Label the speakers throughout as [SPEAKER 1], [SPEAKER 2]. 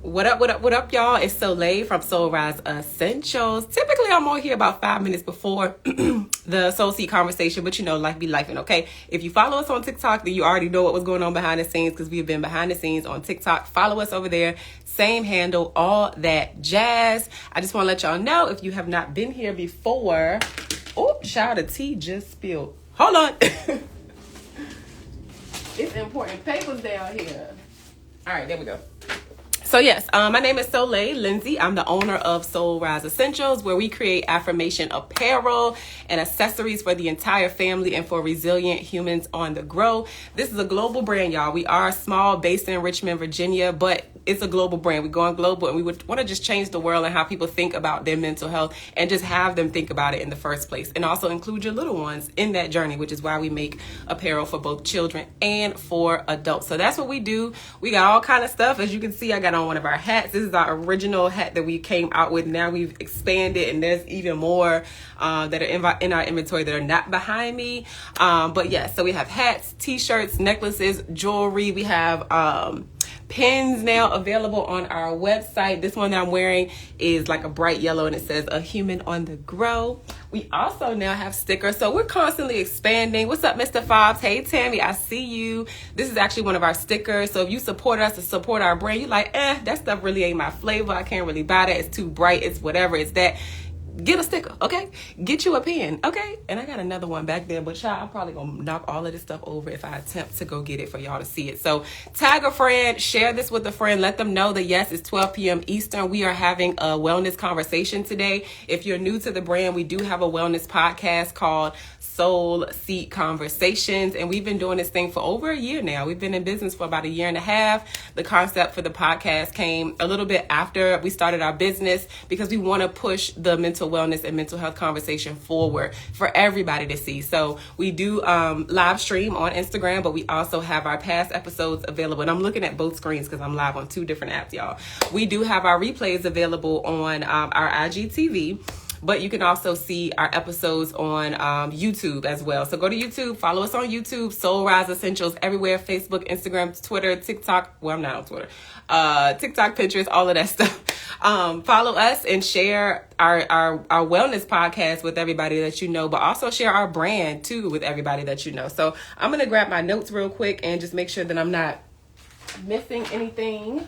[SPEAKER 1] What up, y'all? It's Soliel from Girlz Essentials. Typically, I'm on here about 5 minutes before the Soul Seed conversation, but life be lifing, okay? If you follow us on TikTok, then you already know what was going on behind the scenes because we've been behind the scenes on TikTok. Follow us over there. Same handle, all that jazz. I just want to let y'all know if you have not been here before. Oh, child, the tea just spilled. Hold on. It's important papers down here. All right, there we go. So yes, my name is Soliel Lindsey. I'm the owner of Girlz Essentials, where we create affirmation apparel and accessories for the entire family and for resilient humans on the grow. This is a global brand, y'all. We are small, based in Richmond, Virginia, but it's a global brand. We're going global, and we would want to just change the world and how people think about their mental health and just have them think about it in the first place, and also include your little ones in that journey, which is why we make apparel for both children and for adults. So that's what we do. We got all kind of stuff. As you can see, I got on one of our hats. This is our original hat that we came out with. Now we've expanded, and there's even more that are in our inventory that are not behind me. But yeah, so we have hats, t-shirts, necklaces, jewelry. We have pins now available on our website. This one that I'm wearing is like a bright yellow, and it says "A Human on the Grow." We also now have stickers, so we're constantly expanding. What's up, Mr. Fobbs? Hey, Tammie, I see you. This is actually one of our stickers, so if you support us to support our brand, you're like, that stuff really ain't my flavor. I can't really buy that. It's too bright. It's whatever. It's that. Get a sticker, okay? Get you a pen, okay? And I got another one back there, but child, I'm probably gonna knock all of this stuff over if I attempt to go get it for y'all to see it. So tag a friend, share this with a friend, let them know that yes, it's 12 p.m. Eastern. We are having a wellness conversation today. If you're new to the brand, we do have a wellness podcast called Soul Seed Conversations, and we've been doing this thing for over a year now. We've been in business for about a year and a half. The concept for the podcast came a little bit after we started our business because we want to push the mental wellness and mental health conversation forward for everybody to see. So we do live stream on Instagram, but we also have our past episodes available. And I'm looking at both screens because I'm live on 2 different apps, y'all. We do have our replays available on our IGTV. But you can also see our episodes on YouTube as well. So go to YouTube, follow us on YouTube, Girlz Essentials everywhere, Facebook, Instagram, Twitter, TikTok. Well, I'm not on Twitter. TikTok, Pinterest, all of that stuff. Follow us and share our wellness podcast with everybody that you know, but also share our brand too with everybody that you know. So I'm going to grab my notes real quick and just make sure that I'm not missing anything,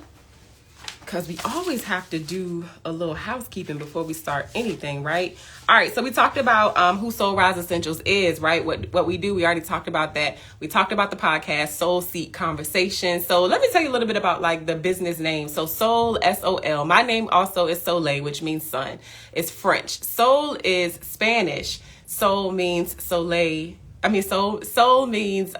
[SPEAKER 1] because we always have to do a little housekeeping before we start anything, right? All right, so we talked about who Girlz Essentials is, right? What we do, we already talked about that. We talked about the podcast, Soul Seed Conversations. So let me tell you a little bit about like the business name. So Soul, S-O-L. My name also is Soleil, which means sun. It's French. Soul is Spanish. Soul means soleil. Soul means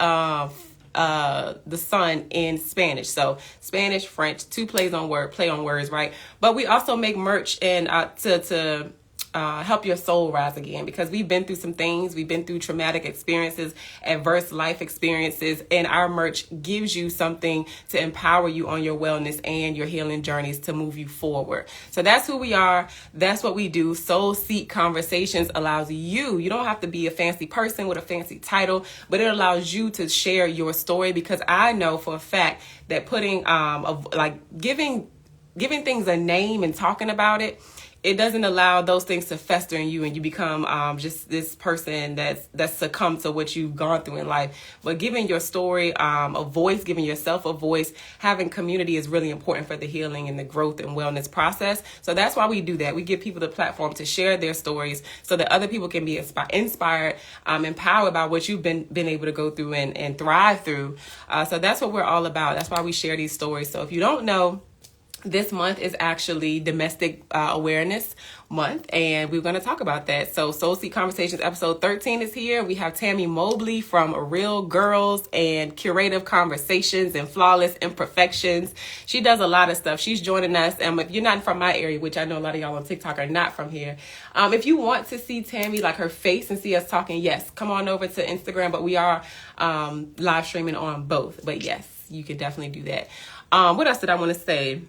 [SPEAKER 1] the sun in Spanish. So Spanish, French, 2 play on words, right? But we also make merch and to help your soul rise again, because we've been through some things. We've been through traumatic experiences, adverse life experiences, and our merch gives you something to empower you on your wellness and your healing journeys to move you forward. So that's who we are. That's what we do. Soul Seed Conversations allows you don't have to be a fancy person with a fancy title, but it allows you to share your story, because I know for a fact that putting giving things a name and talking about it doesn't allow those things to fester in you, and you become just this person that's succumbed to what you've gone through in life. But giving your story a voice, giving yourself a voice, having community is really important for the healing and the growth and wellness process. So that's why we do that. We give people the platform to share their stories so that other people can be inspired, empowered by what you've been able to go through and thrive through. So that's what we're all about. That's why we share these stories. So if you don't know, this month is actually Domestic Awareness Month, and we're going to talk about that. So Soul Seed Conversations episode 13 is here. We have Tammie Mobley from R.E.A.L, Girlz, and Curative Conversations and Flawless Imperfections. She does a lot of stuff. She's joining us. And if you're not from my area, which I know a lot of y'all on TikTok are not from here, if you want to see Tammie, like her face, and see us talking, yes, come on over to Instagram. But we are live streaming on both. But yes, you can definitely do that. What else did I want to say?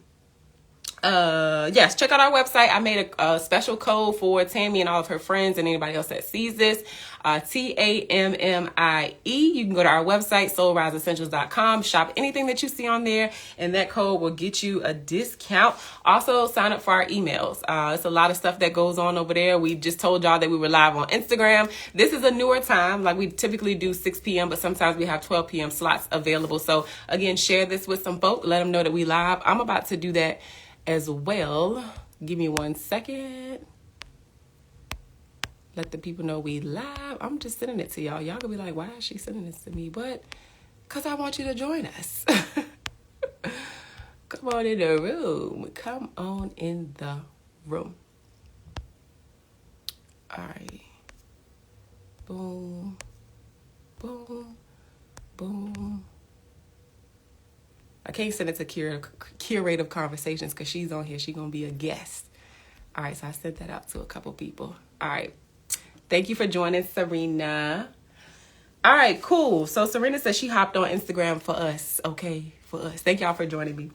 [SPEAKER 1] Yes, check out our website. I made a special code for Tammie and all of her friends and anybody else that sees this. TAMMIE. You can go to our website, soulriseessentials.com, shop anything that you see on there, and that code will get you a discount. Also, sign up for our emails. It's a lot of stuff that goes on over there. We just told y'all that we were live on Instagram. This is a newer time. Like, we typically do 6 p.m., but sometimes we have 12 p.m. slots available. So again, share this with some folk. Let them know that we live. I'm about to do that as well. Give me 1 second. Let the people know we live. I'm just sending it to y'all. Y'all gonna be like, why is she sending this to me? But because I want you to join us. Come on in the room. Come on in the room. All right. Boom. Boom. Boom. I can't send it to Curative Conversations because she's on here. She's going to be a guest. All right, so I sent that out to a couple people. All right. Thank you for joining, Serena. All right, cool. So Serena says she hopped on Instagram for us. Okay, for us. Thank y'all for joining me.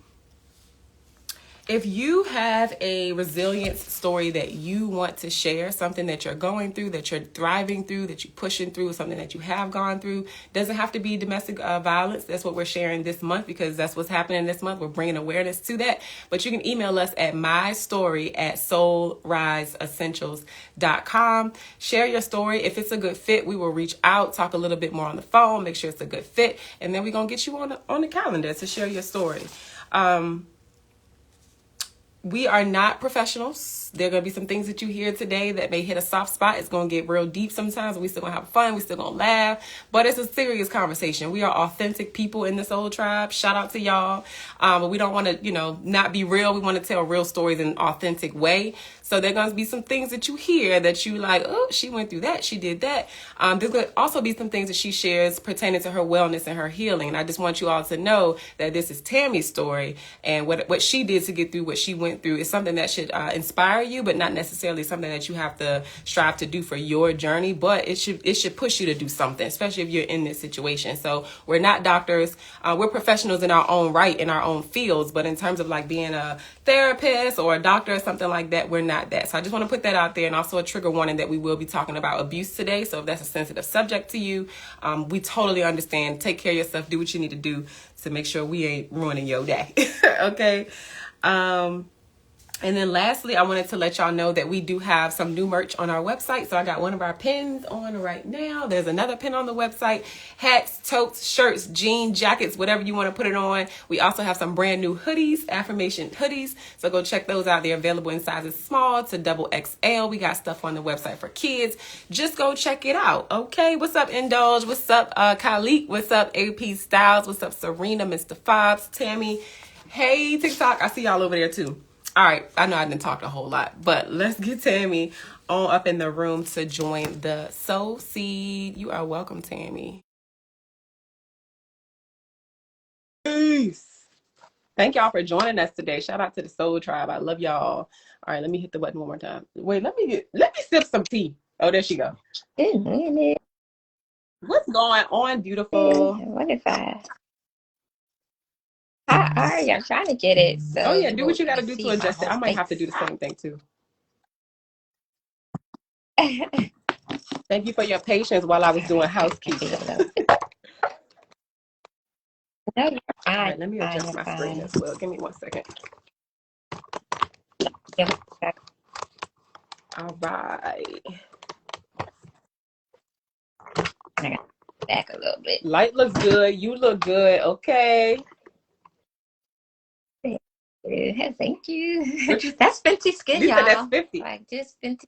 [SPEAKER 1] If you have a resilience story that you want to share, something that you're going through, that you're thriving through, that you're pushing through, something that you have gone through, doesn't have to be domestic violence. That's what we're sharing this month because that's what's happening this month. We're bringing awareness to that. But you can email us at mystory@soulriseessentials.com. Share your story. If it's a good fit, we will reach out, talk a little bit more on the phone, make sure it's a good fit, and then we're going to get you on the calendar to share your story. We are not professionals. There are going to be some things that you hear today that may hit a soft spot. It's going to get real deep sometimes. We still going to have fun. We still going to laugh. But it's a serious conversation. We are authentic people in the Soul Tribe. Shout out to y'all. But we don't want to, not be real. We want to tell real stories in an authentic way. So there are going to be some things that you hear that you like, oh, she went through that. She did that. There's going to also be some things that she shares pertaining to her wellness and her healing. And I just want you all to know that this is Tammie's story. And what she did to get through what she went through is something that should inspire you, but not necessarily something that you have to strive to do for your journey. But it should push you to do something, especially if you're in this situation. So we're not doctors. We're professionals in our own right, in our own fields. But in terms of like being a therapist or a doctor or something like that, we're not that. So I just want to put that out there, and also a trigger warning that we will be talking about abuse today. So if that's a sensitive subject to you, we totally understand. Take care of yourself. Do what you need to do to make sure we ain't ruining your day. Okay. And then lastly, I wanted to let y'all know that we do have some new merch on our website. So I got one of our pins on right now. There's another pin on the website. Hats, totes, shirts, jeans, jackets, whatever you want to put it on. We also have some brand new hoodies, affirmation hoodies. So go check those out. They're available in sizes small to double XL. We got stuff on the website for kids. Just go check it out. Okay. What's up, Indulge? What's up, Khalik? What's up, AP Styles? What's up, Serena, Mr. Fobbs, Tammie? Hey, TikTok. I see y'all over there too. All right, I know I didn't talk a whole lot, but let's get Tammie on up in the room to join the Soul Seed. You are welcome, Tammie. Peace. Thank y'all for joining us today. Shout out to the Soul Tribe. I love y'all. All right, let me hit the button one more time. Wait, let me sip some tea. Oh, there she go. What's going on, beautiful?
[SPEAKER 2] What if how are you? I'm trying to get it. So
[SPEAKER 1] oh yeah, do what you got to do to adjust it. I might have to do the same thing too. Thank you for your patience while I was doing housekeeping.
[SPEAKER 2] No, you're fine.
[SPEAKER 1] All right, let me adjust my screen as well. Give me 1 second.
[SPEAKER 2] Yeah.
[SPEAKER 1] All right.
[SPEAKER 2] I got back a little bit.
[SPEAKER 1] Light looks good. You look good. Okay.
[SPEAKER 2] Thank you. That's Fenty skin,
[SPEAKER 1] you
[SPEAKER 2] y'all.
[SPEAKER 1] Said that's 50.
[SPEAKER 2] Like just Fenty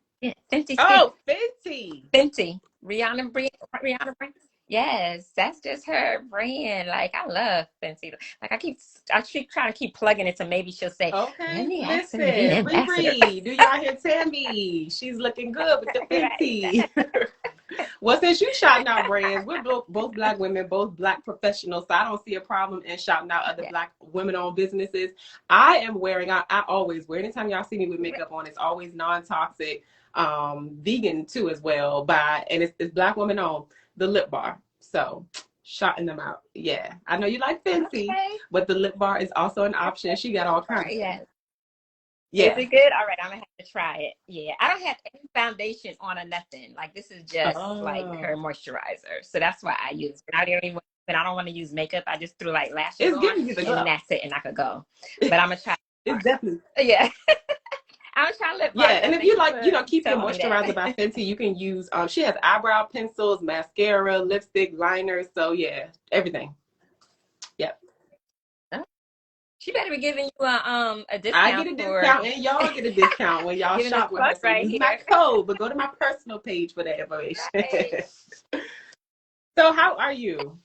[SPEAKER 2] skin.
[SPEAKER 1] Oh, Fenty.
[SPEAKER 2] Fenty. Rihanna brand. Yes, that's just her brand. Like I love Fenty. Like I keep trying to keep plugging it to maybe she'll say,
[SPEAKER 1] okay,
[SPEAKER 2] listen,
[SPEAKER 1] Riri, do y'all hear Tammie? She's looking good with the Fenty. Well, since you shouting out brands, we're both Black women, both Black professionals, so I don't see a problem in shouting out other Black women-owned businesses. I am wearing, I always wear, anytime y'all see me with makeup on, it's always non-toxic, vegan too as well, and it's Black women-owned, the Lip Bar. So shouting them out. Yeah, I know you like Fenty, but the Lip Bar is also an option. She got all kinds.
[SPEAKER 2] Yes. Is
[SPEAKER 1] Yeah.
[SPEAKER 2] it good? All right, I'm gonna have to try it. Yeah, I don't have any foundation on or nothing. Like this is just like her
[SPEAKER 1] Oh,
[SPEAKER 2] moisturizer, so that's why I use it. I don't even when I don't want to use makeup. I just threw like lashes
[SPEAKER 1] it's
[SPEAKER 2] on,
[SPEAKER 1] giving you the
[SPEAKER 2] and
[SPEAKER 1] glow.
[SPEAKER 2] that's it, and I could go. But I'm gonna try.
[SPEAKER 1] It's definitely.
[SPEAKER 2] Yeah, I'm gonna try lip
[SPEAKER 1] Yeah,
[SPEAKER 2] balm
[SPEAKER 1] and
[SPEAKER 2] though.
[SPEAKER 1] if
[SPEAKER 2] Thank
[SPEAKER 1] you
[SPEAKER 2] you
[SPEAKER 1] like,
[SPEAKER 2] for
[SPEAKER 1] keep your
[SPEAKER 2] telling me
[SPEAKER 1] moisturizer by
[SPEAKER 2] that.
[SPEAKER 1] Fenty, you can use. She has eyebrow pencils, mascara, lipstick, liners. So yeah, everything. Yep.
[SPEAKER 2] She better be giving you a
[SPEAKER 1] I get
[SPEAKER 2] discount
[SPEAKER 1] a
[SPEAKER 2] for
[SPEAKER 1] discount, and y'all get a discount when y'all
[SPEAKER 2] giving us
[SPEAKER 1] shop with her.
[SPEAKER 2] plugs
[SPEAKER 1] So
[SPEAKER 2] right
[SPEAKER 1] use my
[SPEAKER 2] here.
[SPEAKER 1] code, but go to my personal page for that information.
[SPEAKER 2] Right.
[SPEAKER 1] So how are you?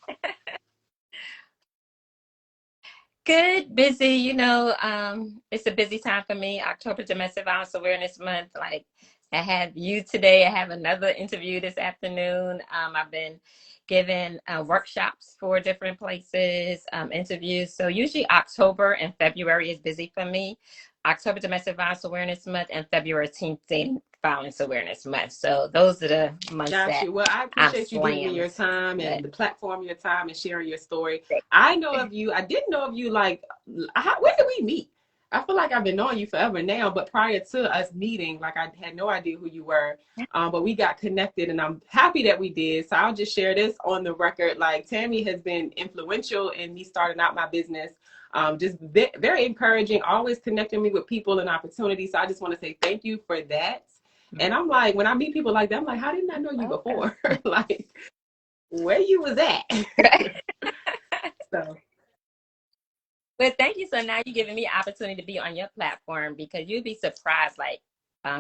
[SPEAKER 2] Good, busy. It's a busy time for me. October Domestic Violence Awareness Month. Like I have you today. I have another interview this afternoon. I've been giving workshops for different places, interviews. So usually October and February is busy for me. October Domestic Violence Awareness Month and February Teen Dating Violence Awareness Month. So those are the months
[SPEAKER 1] Got
[SPEAKER 2] that
[SPEAKER 1] you. Well, I
[SPEAKER 2] I'm
[SPEAKER 1] appreciate you giving me
[SPEAKER 2] slammed.
[SPEAKER 1] your time
[SPEAKER 2] But
[SPEAKER 1] and the platform, your time, and sharing your story. I know of you. I didn't know of you. Like, when did we meet? I feel like I've been knowing you forever now, but prior to us meeting, like I had no idea who you were. But we got connected, and I'm happy that we did. So I'll just share this on the record. Like Tammie has been influential in me starting out my business. Just very encouraging, always connecting me with people and opportunities. So I just want to say thank you for that. And I'm like, when I meet people like that, I'm like, how didn't I know you
[SPEAKER 2] okay.
[SPEAKER 1] before? Like, where you was at? So,
[SPEAKER 2] But thank you. So now you're giving me an opportunity to be on your platform because you'd be surprised, like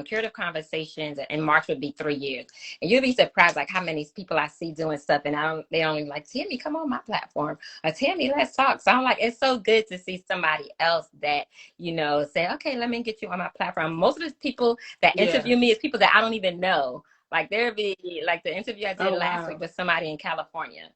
[SPEAKER 2] Curative Conversations in March would be 3 years. And you'd be surprised like how many people I see doing stuff and they don't even like, Tammie, come on my platform. Or Tammie, let's talk. So I'm like, it's so good to see somebody else that, say, okay, let me get you on my platform. Most of the people that
[SPEAKER 1] yeah.
[SPEAKER 2] interview me is people that I don't even know. Like there'll be like the interview I did
[SPEAKER 1] Oh,
[SPEAKER 2] last week
[SPEAKER 1] wow.
[SPEAKER 2] with somebody in California.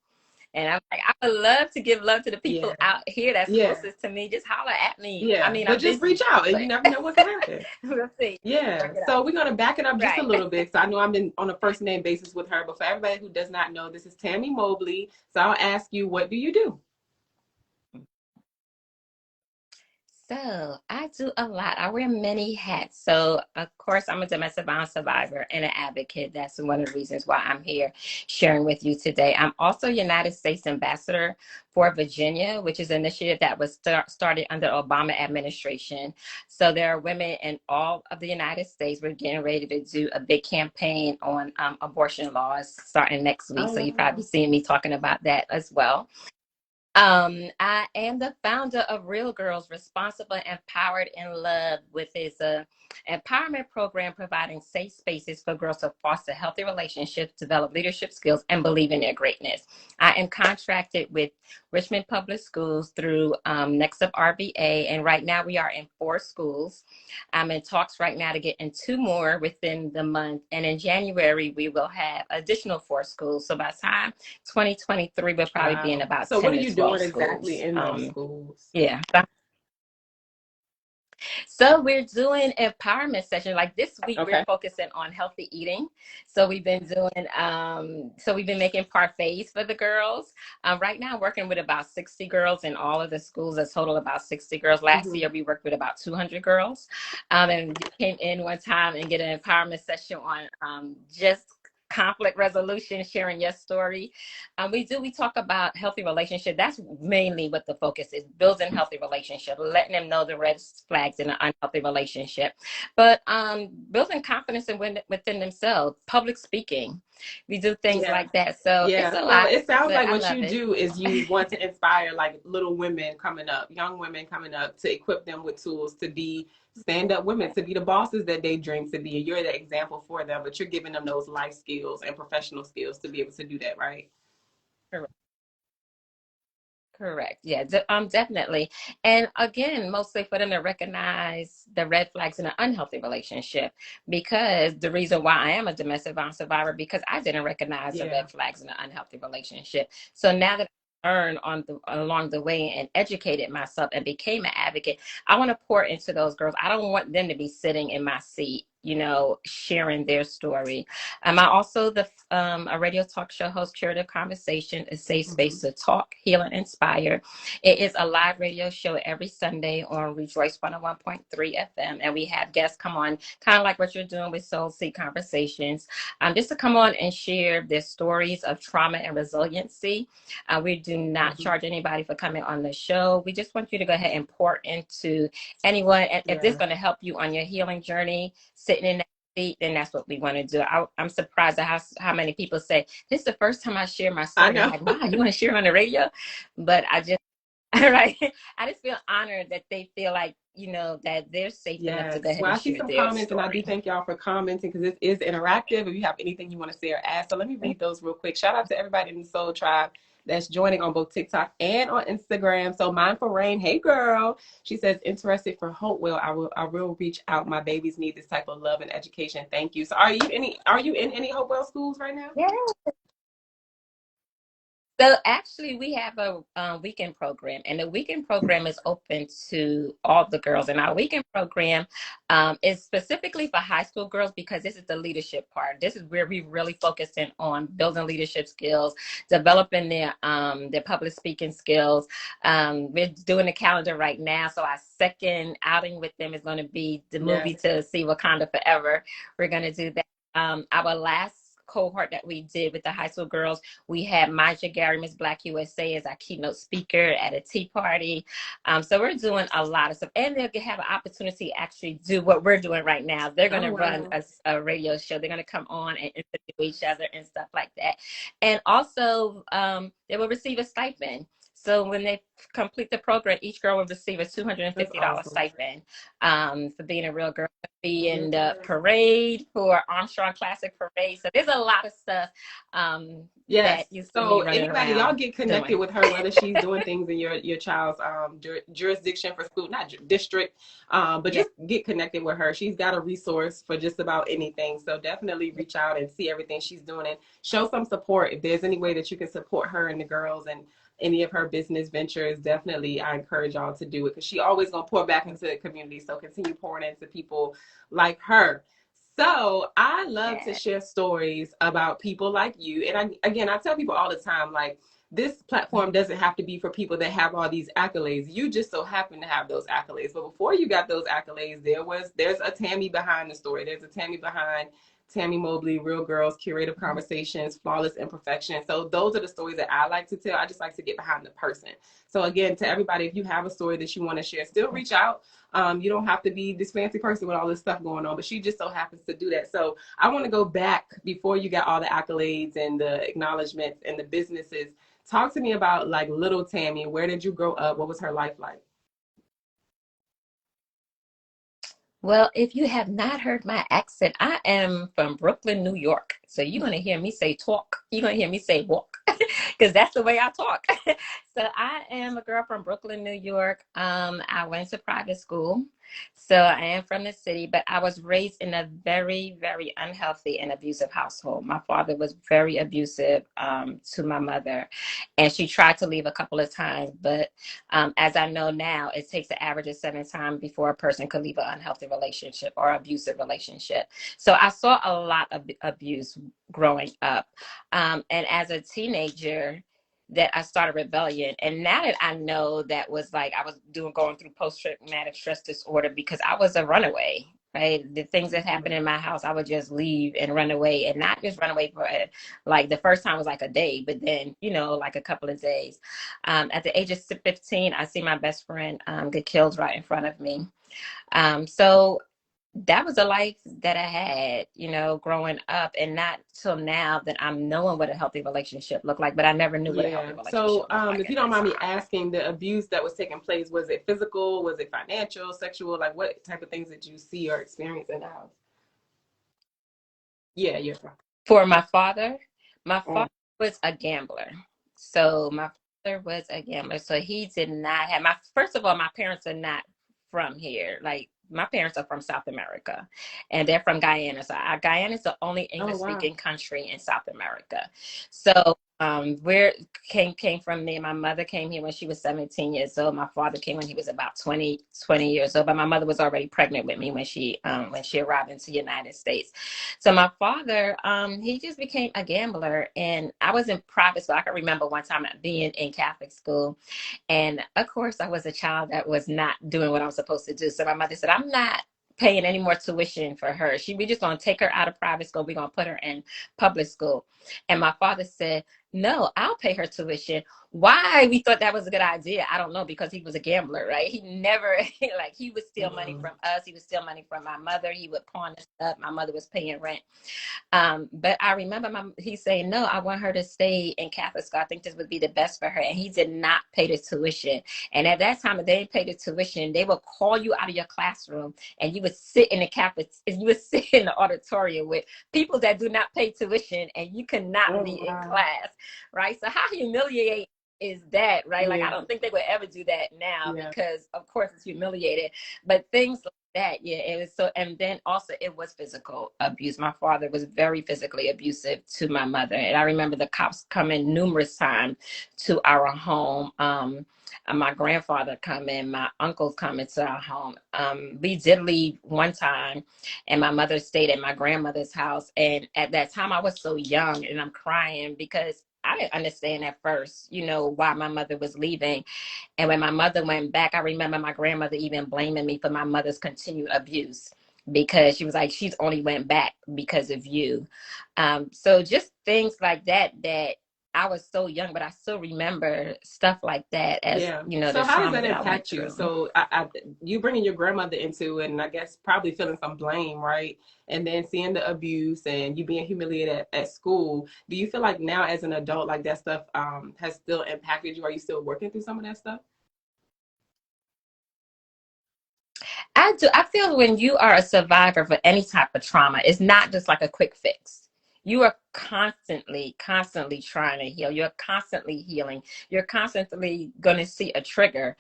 [SPEAKER 2] And I'm like, I would love to give love to the
[SPEAKER 1] Yeah.
[SPEAKER 2] people out here that's
[SPEAKER 1] Yeah.
[SPEAKER 2] closest to me. Just holler at me. I
[SPEAKER 1] Yeah.
[SPEAKER 2] mean,
[SPEAKER 1] But
[SPEAKER 2] I'm
[SPEAKER 1] just reach
[SPEAKER 2] busy,
[SPEAKER 1] out and you
[SPEAKER 2] but
[SPEAKER 1] never know what can happen.
[SPEAKER 2] we'll see.
[SPEAKER 1] Yeah.
[SPEAKER 2] Work it out.
[SPEAKER 1] So we're going to back it up just a
[SPEAKER 2] Right.
[SPEAKER 1] little bit. So I know I've been on a first name basis with her, but for everybody who does not know, this is Tammie Mobley. So I'll ask you, what do you do?
[SPEAKER 2] So I do a lot. I wear many hats. So of course I'm a domestic violence survivor and an advocate. That's one of the reasons why I'm here sharing with you today. I'm also United States Ambassador for Virginia, which is an initiative that was started under the Obama administration. So there are women in all of the United States. We're getting ready to do a big campaign on abortion laws starting next week.
[SPEAKER 1] Oh,
[SPEAKER 2] So you probably
[SPEAKER 1] wow.
[SPEAKER 2] seen me talking about that as well. I am the founder of Real Girls, Responsible, Empowered, and Loved, with its empowerment program providing safe spaces for girls to foster healthy relationships, develop leadership skills, and believe in their greatness. I am contracted with Richmond Public Schools through Next Up R.E.A.L, and right now we are in 4 schools. I'm in talks right now to get in 2 more within the month, and in January we will have additional 4 schools. So by the time 2023 will probably be in
[SPEAKER 1] Wow.
[SPEAKER 2] about
[SPEAKER 1] So what
[SPEAKER 2] 10
[SPEAKER 1] are
[SPEAKER 2] to
[SPEAKER 1] you
[SPEAKER 2] 12
[SPEAKER 1] doing exactly
[SPEAKER 2] schools.
[SPEAKER 1] in those schools?
[SPEAKER 2] Yeah. So we're doing empowerment session. Like this week, we're
[SPEAKER 1] Okay.
[SPEAKER 2] focusing on healthy eating. So we've been making parfaits for the girls. Right now, working with about 60 girls in all of the schools. A total about 60 girls. Last
[SPEAKER 1] Mm-hmm.
[SPEAKER 2] year, we worked with about 200 girls. And you came in one time and get an empowerment session on just conflict resolution, sharing your story. We talk about healthy relationship. That's mainly what the focus is: building healthy relationship, letting them know the red flags in an unhealthy relationship, but building confidence within themselves, public speaking. We do things
[SPEAKER 1] Yeah.
[SPEAKER 2] like that. So it's
[SPEAKER 1] Yeah.
[SPEAKER 2] a
[SPEAKER 1] So
[SPEAKER 2] lot,
[SPEAKER 1] it sounds
[SPEAKER 2] but
[SPEAKER 1] like
[SPEAKER 2] I
[SPEAKER 1] what
[SPEAKER 2] love
[SPEAKER 1] you
[SPEAKER 2] it.
[SPEAKER 1] do is you want to inspire like little women coming up, young women coming up, to equip them with tools to be stand up women, to be the bosses that they dream to be. And you're the example for them, but you're giving them those life skills and professional skills to be able to do that, right?
[SPEAKER 2] Correct. Yeah, definitely. And again, mostly for them to recognize the red flags in an unhealthy relationship. Because the reason why I am a domestic violence survivor, because I didn't recognize the
[SPEAKER 1] Yeah.
[SPEAKER 2] red flags in an unhealthy relationship. So now that I learned along the way and educated myself and became an advocate, I want to pour into those girls. I don't want them to be sitting in my seat, you know, sharing their story. I'm also a radio talk show host, Curative Conversation, a safe space to talk, heal, and inspire. It is a live radio show every Sunday on Rejoice 101.3 FM, and we have guests come on, kind of like what you're doing with Soul Seed Conversations, just to come on and share their stories of trauma and resiliency. We do not charge anybody for coming on the show. We just want you to go ahead and pour into anyone. And if this is going to help you on your healing journey, sitting in that seat, then that's what we want to do. I'm surprised at how many people say, this is the first time I share my story. I'm like, wow, you want to share on the radio? But I just, right. I just feel honored that they feel like, you know, that they're safe enough to go ahead and share their story.
[SPEAKER 1] I see some comments, and I do thank y'all for commenting, because this is interactive. If you have anything you want to say or ask, so let me read those real quick. Shout out to everybody in the Soul Tribe that's joining on both TikTok and on Instagram. So Mindful Rain, hey girl, she says, interested for Hopewell. I will reach out. My babies need this type of love and education. Thank you. So are you in any Hopewell schools right now?
[SPEAKER 2] Yeah. So actually, we have a weekend program, and the weekend program is open to all the girls. And our weekend program is specifically for high school girls, because this is the leadership part. This is where we really focus in on building leadership skills, developing their public speaking skills. We're doing the calendar right now, so our second outing with them is going to be the movie to see Wakanda Forever. We're going to do that. Our last cohort that we did with the high school girls, we had Maja Gary, Miss Black USA, as our keynote speaker at a tea party. So we're doing a lot of stuff, and they'll have an opportunity to actually do what we're doing right now. They're going to run a radio show. They're going to come on and interview each other and stuff like that. And also they will receive a stipend. So when they complete the program, each girl will receive a $250 stipend for being a real girl. Be in the parade for Armstrong Classic Parade. So there's a lot of stuff.
[SPEAKER 1] Yes. So anybody, y'all get connected with her, whether she's doing things in your child's jurisdiction for school, not district, but just get connected with her. She's got a resource for just about anything. So definitely reach out and see everything she's doing, and show some support. If there's any way that you can support her and the girls and any of her business ventures, definitely I encourage y'all to do it, because she always gonna pour back into the community. So continue pouring into people like her. So I love to share stories about people like you. And I tell people all the time, like, this platform doesn't have to be for people that have all these accolades. You just so happen to have those accolades. But before you got those accolades, there's a Tammie behind the story. There's a Tammie behind Tammie Mobley, Real Girls, Curative Conversations, Flawless Imperfection. So those are the stories that I like to tell. I just like to get behind the person. So again, to everybody, if you have a story that you want to share, still reach out. You don't have to be this fancy person with all this stuff going on, but she just so happens to do that. So I want to go back before you got all the accolades and the acknowledgments and the businesses. Talk to me about, like, little Tammie. Where did you grow up? What was her life like?
[SPEAKER 2] Well, if you have not heard my accent, I am from Brooklyn, New York. So you're going to hear me say talk. You're going to hear me say walk, because that's the way I talk. So I am a girl from Brooklyn, New York. I went to private school. So I am from the city, but I was raised in a very, very unhealthy and abusive household. My father was very abusive to my mother, and she tried to leave a couple of times. But as I know now, it takes an average of 7 times before a person could leave an unhealthy relationship or abusive relationship. So I saw a lot of abuse growing up. And as a teenager, that I started rebellion. And now that I know that was like, I was going through post-traumatic stress disorder, because I was a runaway, right? The things that happened in my house, I would just leave and run away, and not just run away for like the first time was like a day, but then, you know, like a couple of days. At the age of 15, I see my best friend get killed right in front of me. So that was a life that I had, you know, growing up, and not till now that I'm knowing what a healthy relationship looked like, but I never knew what a healthy relationship looked like.
[SPEAKER 1] If you don't mind me asking, the abuse that was taking place, was it physical? Was it financial, sexual? Like, what type of things did you see or experience in the house? Yeah.
[SPEAKER 2] For my father was a gambler. So my father was a gambler. So he did not have first of all, my parents are not from here. Like, my parents are from South America, and they're from Guyana. So Guyana is the only English speaking country in South America. So Where came from me. My mother came here when she was 17 years old. My father came when he was about 20 years old. But my mother was already pregnant with me when she arrived into the United States. So my father, he just became a gambler, and I was in private school. I can remember one time being in Catholic school, and of course I was a child that was not doing what I was supposed to do. So my mother said, "I'm not paying any more tuition for her. We just gonna take her out of private school. We're gonna put her in public school." And my father said, "No, I'll pay her tuition." Why we thought that was a good idea, I don't know, because he was a gambler, right? He never like he would steal money from us. He would steal money from my mother. He would pawn us up. My mother was paying rent. But I remember he saying, "No, I want her to stay in Catholic school. I think this would be the best for her." And he did not pay the tuition. And at that time, if they didn't pay the tuition, they would call you out of your classroom, and you would sit in the you would sit in the auditorium with people that do not pay tuition, and you could not be in class, right? So how humiliating is that, right? Like, I don't think they would ever do that now, because of course it's humiliated, but things like that, it was so. And then also it was physical abuse. My father was very physically abusive to my mother, and I remember the cops coming numerous times to our home. And my grandfather coming, my uncles coming to our home. We did leave one time, and my mother stayed at my grandmother's house. And at that time, I was so young, and I'm crying because I didn't understand at first, why my mother was leaving. And when my mother went back, I remember my grandmother even blaming me for my mother's continued abuse, because she was like, "She's only went back because of you." So just things like that I was so young, but I still remember stuff like that as,
[SPEAKER 1] So
[SPEAKER 2] the
[SPEAKER 1] how does
[SPEAKER 2] trauma
[SPEAKER 1] that
[SPEAKER 2] that I went
[SPEAKER 1] impact you?
[SPEAKER 2] through.
[SPEAKER 1] So you bringing your grandmother into it, and I guess probably feeling some blame, right? And then seeing the abuse and you being humiliated at school. Do you feel like now as an adult, like that stuff has still impacted you? Are you still working through some of that stuff?
[SPEAKER 2] I do. I feel when you are a survivor for any type of trauma, it's not just like a quick fix. You are constantly trying to heal. You're constantly healing. You're constantly going to see a trigger.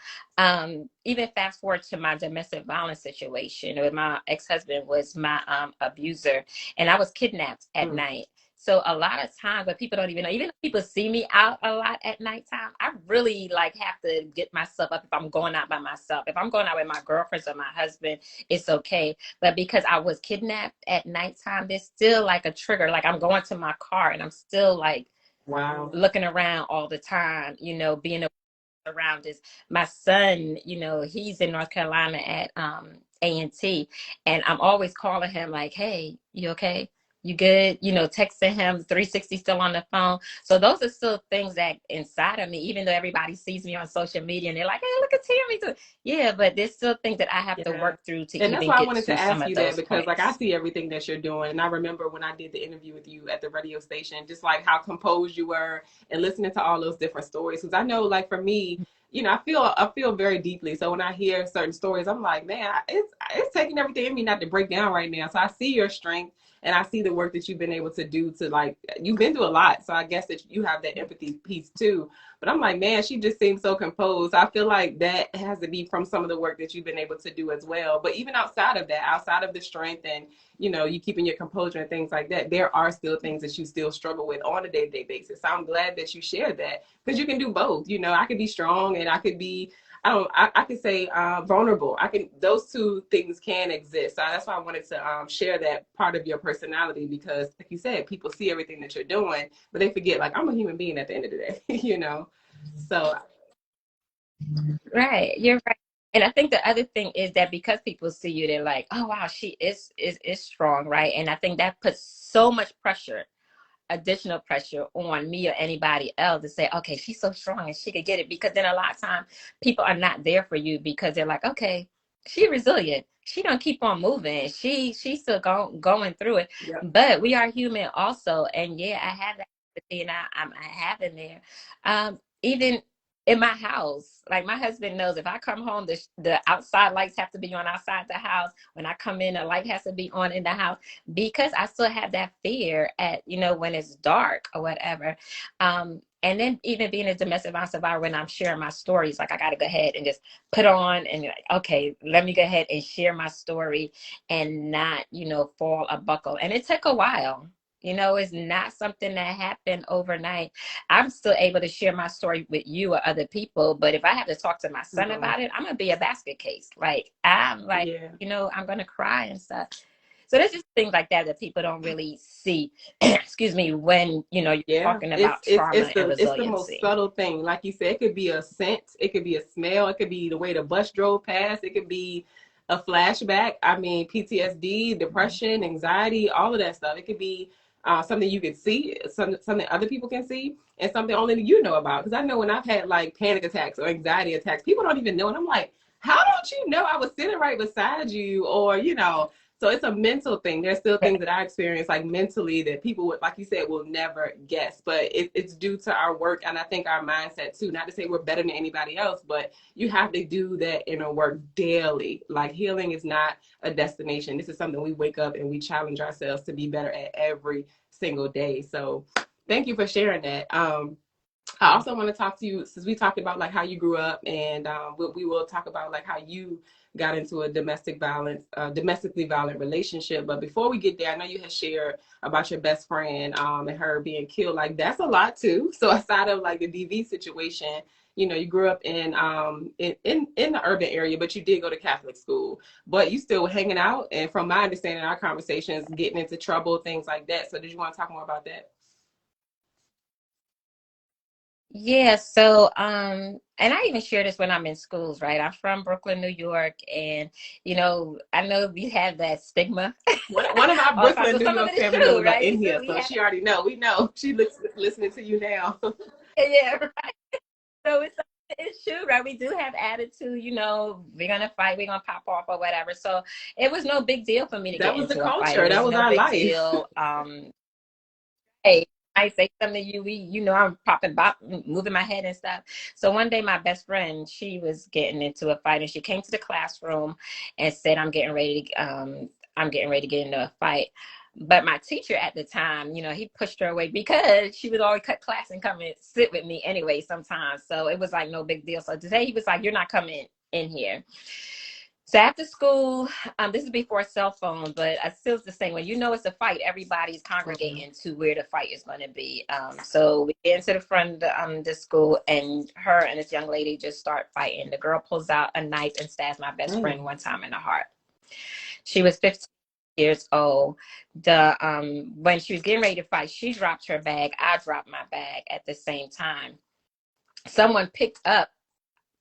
[SPEAKER 2] Even fast forward to my domestic violence situation, where my ex-husband was my abuser, and I was kidnapped at night. So a lot of times, but people don't even know, even if people see me out a lot at nighttime, I really like have to get myself up if I'm going out by myself. If I'm going out with my girlfriends or my husband, it's okay. But because I was kidnapped at nighttime, there's still like a trigger. Like, I'm going to my car and I'm still like
[SPEAKER 1] Wow.
[SPEAKER 2] looking around all the time, being around this. My son, he's in North Carolina at A&T, and I'm always calling him like, "Hey, you okay? You good?" Texting him, 360 still on the phone. So those are still things that inside of me, even though everybody sees me on social media and they're like, "Hey, look at Tammie too." Yeah, but there's still things that I have to work through to
[SPEAKER 1] And that's
[SPEAKER 2] even
[SPEAKER 1] why I
[SPEAKER 2] get
[SPEAKER 1] wanted
[SPEAKER 2] to
[SPEAKER 1] to
[SPEAKER 2] some
[SPEAKER 1] ask
[SPEAKER 2] of
[SPEAKER 1] you that,
[SPEAKER 2] those
[SPEAKER 1] because like I
[SPEAKER 2] points.
[SPEAKER 1] see everything that you're doing. And I remember when I did the interview with you at the radio station, just like how composed you were and listening to all those different stories. Because I know, like, for me, I feel very deeply. So when I hear certain stories, I'm like, man, it's taking everything in me not to break down right now. So I see your strength, and I see the work that you've been able to do to, like, you've been through a lot. So I guess that you have that empathy piece too. But I'm like, man, she just seems so composed. I feel like that has to be from some of the work that you've been able to do as well. But even outside of that, outside of the strength and, you keeping your composure and things like that, there are still things that you still struggle with on a day-to-day basis. So I'm glad that you shared that, because you can do both. I could be strong and I could be, I could say vulnerable. Those two things can exist. So that's why I wanted to share that part of your personality, because like you said, people see everything that you're doing, but they forget, like, I'm a human being at the end of the day, So
[SPEAKER 2] Right, you're right. And I think the other thing is that because people see you, they're like, "Oh wow, she is strong," right? And I think that puts so much pressure, additional pressure on me or anybody else to say, "Okay, she's so strong and she could get it." Because then a lot of times people are not there for you, because they're like, "Okay, she resilient. She gonna keep on moving. She's still going through it."
[SPEAKER 1] yeah.
[SPEAKER 2] But we are human also, and yeah, I have that empathy, and I have in there. Even in my house, like, my husband knows if I come home, the outside lights have to be on outside the house. When I come in, the light has to be on in the house, because I still have that fear at, when it's dark or whatever. And then even being a domestic violence survivor, when I'm sharing my stories, like, I got to go ahead and just put on and like, okay, let me go ahead and share my story and not, fall a buckle. And it took a while. You know, it's not something that happened overnight. I'm still able to share my story with you or other people, but if I have to talk to my son
[SPEAKER 1] Mhm.
[SPEAKER 2] about it, I'm gonna be a basket case. Like I'm like,
[SPEAKER 1] Yeah.
[SPEAKER 2] you know, I'm gonna cry and stuff. So there's just things like that that people don't really see. Excuse me, when you know you're
[SPEAKER 1] Yeah,
[SPEAKER 2] talking
[SPEAKER 1] it's
[SPEAKER 2] about
[SPEAKER 1] it's
[SPEAKER 2] trauma
[SPEAKER 1] it's
[SPEAKER 2] and
[SPEAKER 1] the it's the most
[SPEAKER 2] resiliency.
[SPEAKER 1] subtle thing. Like you said, it could be a scent, it could be a smell, it could be the way the bus drove past, it could be a flashback. I mean, PTSD, depression, anxiety, all of that stuff. It could be something you can see, something other people can see, and something only you know about. Because I know when I've had like panic attacks or anxiety attacks, people don't even know, and I'm like, how don't you know I was sitting right beside you, or you know. So it's a mental thing. There's still things that I experience like mentally that people would, like you said, will never guess. But it's due to our work and I think our mindset too. Not to say we're better than anybody else, but you have to do that inner work daily. Like healing is not a destination. This is something we wake up and we challenge ourselves to be better at every single day. So thank you for sharing that. I also want to talk to you since we talked about like how you grew up, and we will talk about like how you got into a domestically violent relationship. But before we get there, I know you had shared about your best friend and her being killed. Like that's a lot too. So aside of like the DV situation, you know, you grew up in the urban area, but you did go to Catholic school. But you still were hanging out, and from my understanding, our conversations, getting into trouble, things like that. So did you want to talk more about that?
[SPEAKER 2] Yeah, so and I even share this when I'm in schools, right? I'm from Brooklyn, New York, and you know, I know we have that stigma
[SPEAKER 1] One of my
[SPEAKER 2] all the time.
[SPEAKER 1] Brooklyn,
[SPEAKER 2] So
[SPEAKER 1] New
[SPEAKER 2] some of
[SPEAKER 1] York
[SPEAKER 2] it is
[SPEAKER 1] family
[SPEAKER 2] true,
[SPEAKER 1] members are
[SPEAKER 2] right?
[SPEAKER 1] in here,
[SPEAKER 2] We
[SPEAKER 1] so
[SPEAKER 2] have
[SPEAKER 1] she already know. We know she listening to you now.
[SPEAKER 2] yeah, right. So it's true, right? We do have attitude, you know, we're gonna fight, we're gonna pop off or whatever. So it was no big deal for me to
[SPEAKER 1] That
[SPEAKER 2] get
[SPEAKER 1] was the
[SPEAKER 2] into a fight. It
[SPEAKER 1] culture. That
[SPEAKER 2] was
[SPEAKER 1] was
[SPEAKER 2] no
[SPEAKER 1] our
[SPEAKER 2] big
[SPEAKER 1] life.
[SPEAKER 2] deal. Hey, I say something to you, you know, I'm popping, bop, moving my head and stuff. So one day, my best friend, she was getting into a fight, and she came to the classroom and said, I'm getting ready to get into a fight." But my teacher at the time, you know, he pushed her away because she would always cut class and come and sit with me anyway sometimes. So it was like no big deal. So today he was like, "You're not coming in here." So after school, this is before cell phone, but I still the same. When you know it's a fight, everybody's
[SPEAKER 1] Mhm.
[SPEAKER 2] congregating to where the fight is going to be. So we get into the front of the school, and her and this young lady just start fighting. The girl pulls out a knife and stabs my best
[SPEAKER 1] Mm.
[SPEAKER 2] friend one time in the heart. She was 15 years old. The When she was getting ready to fight, she dropped her bag. I dropped my bag at the same time. Someone picked up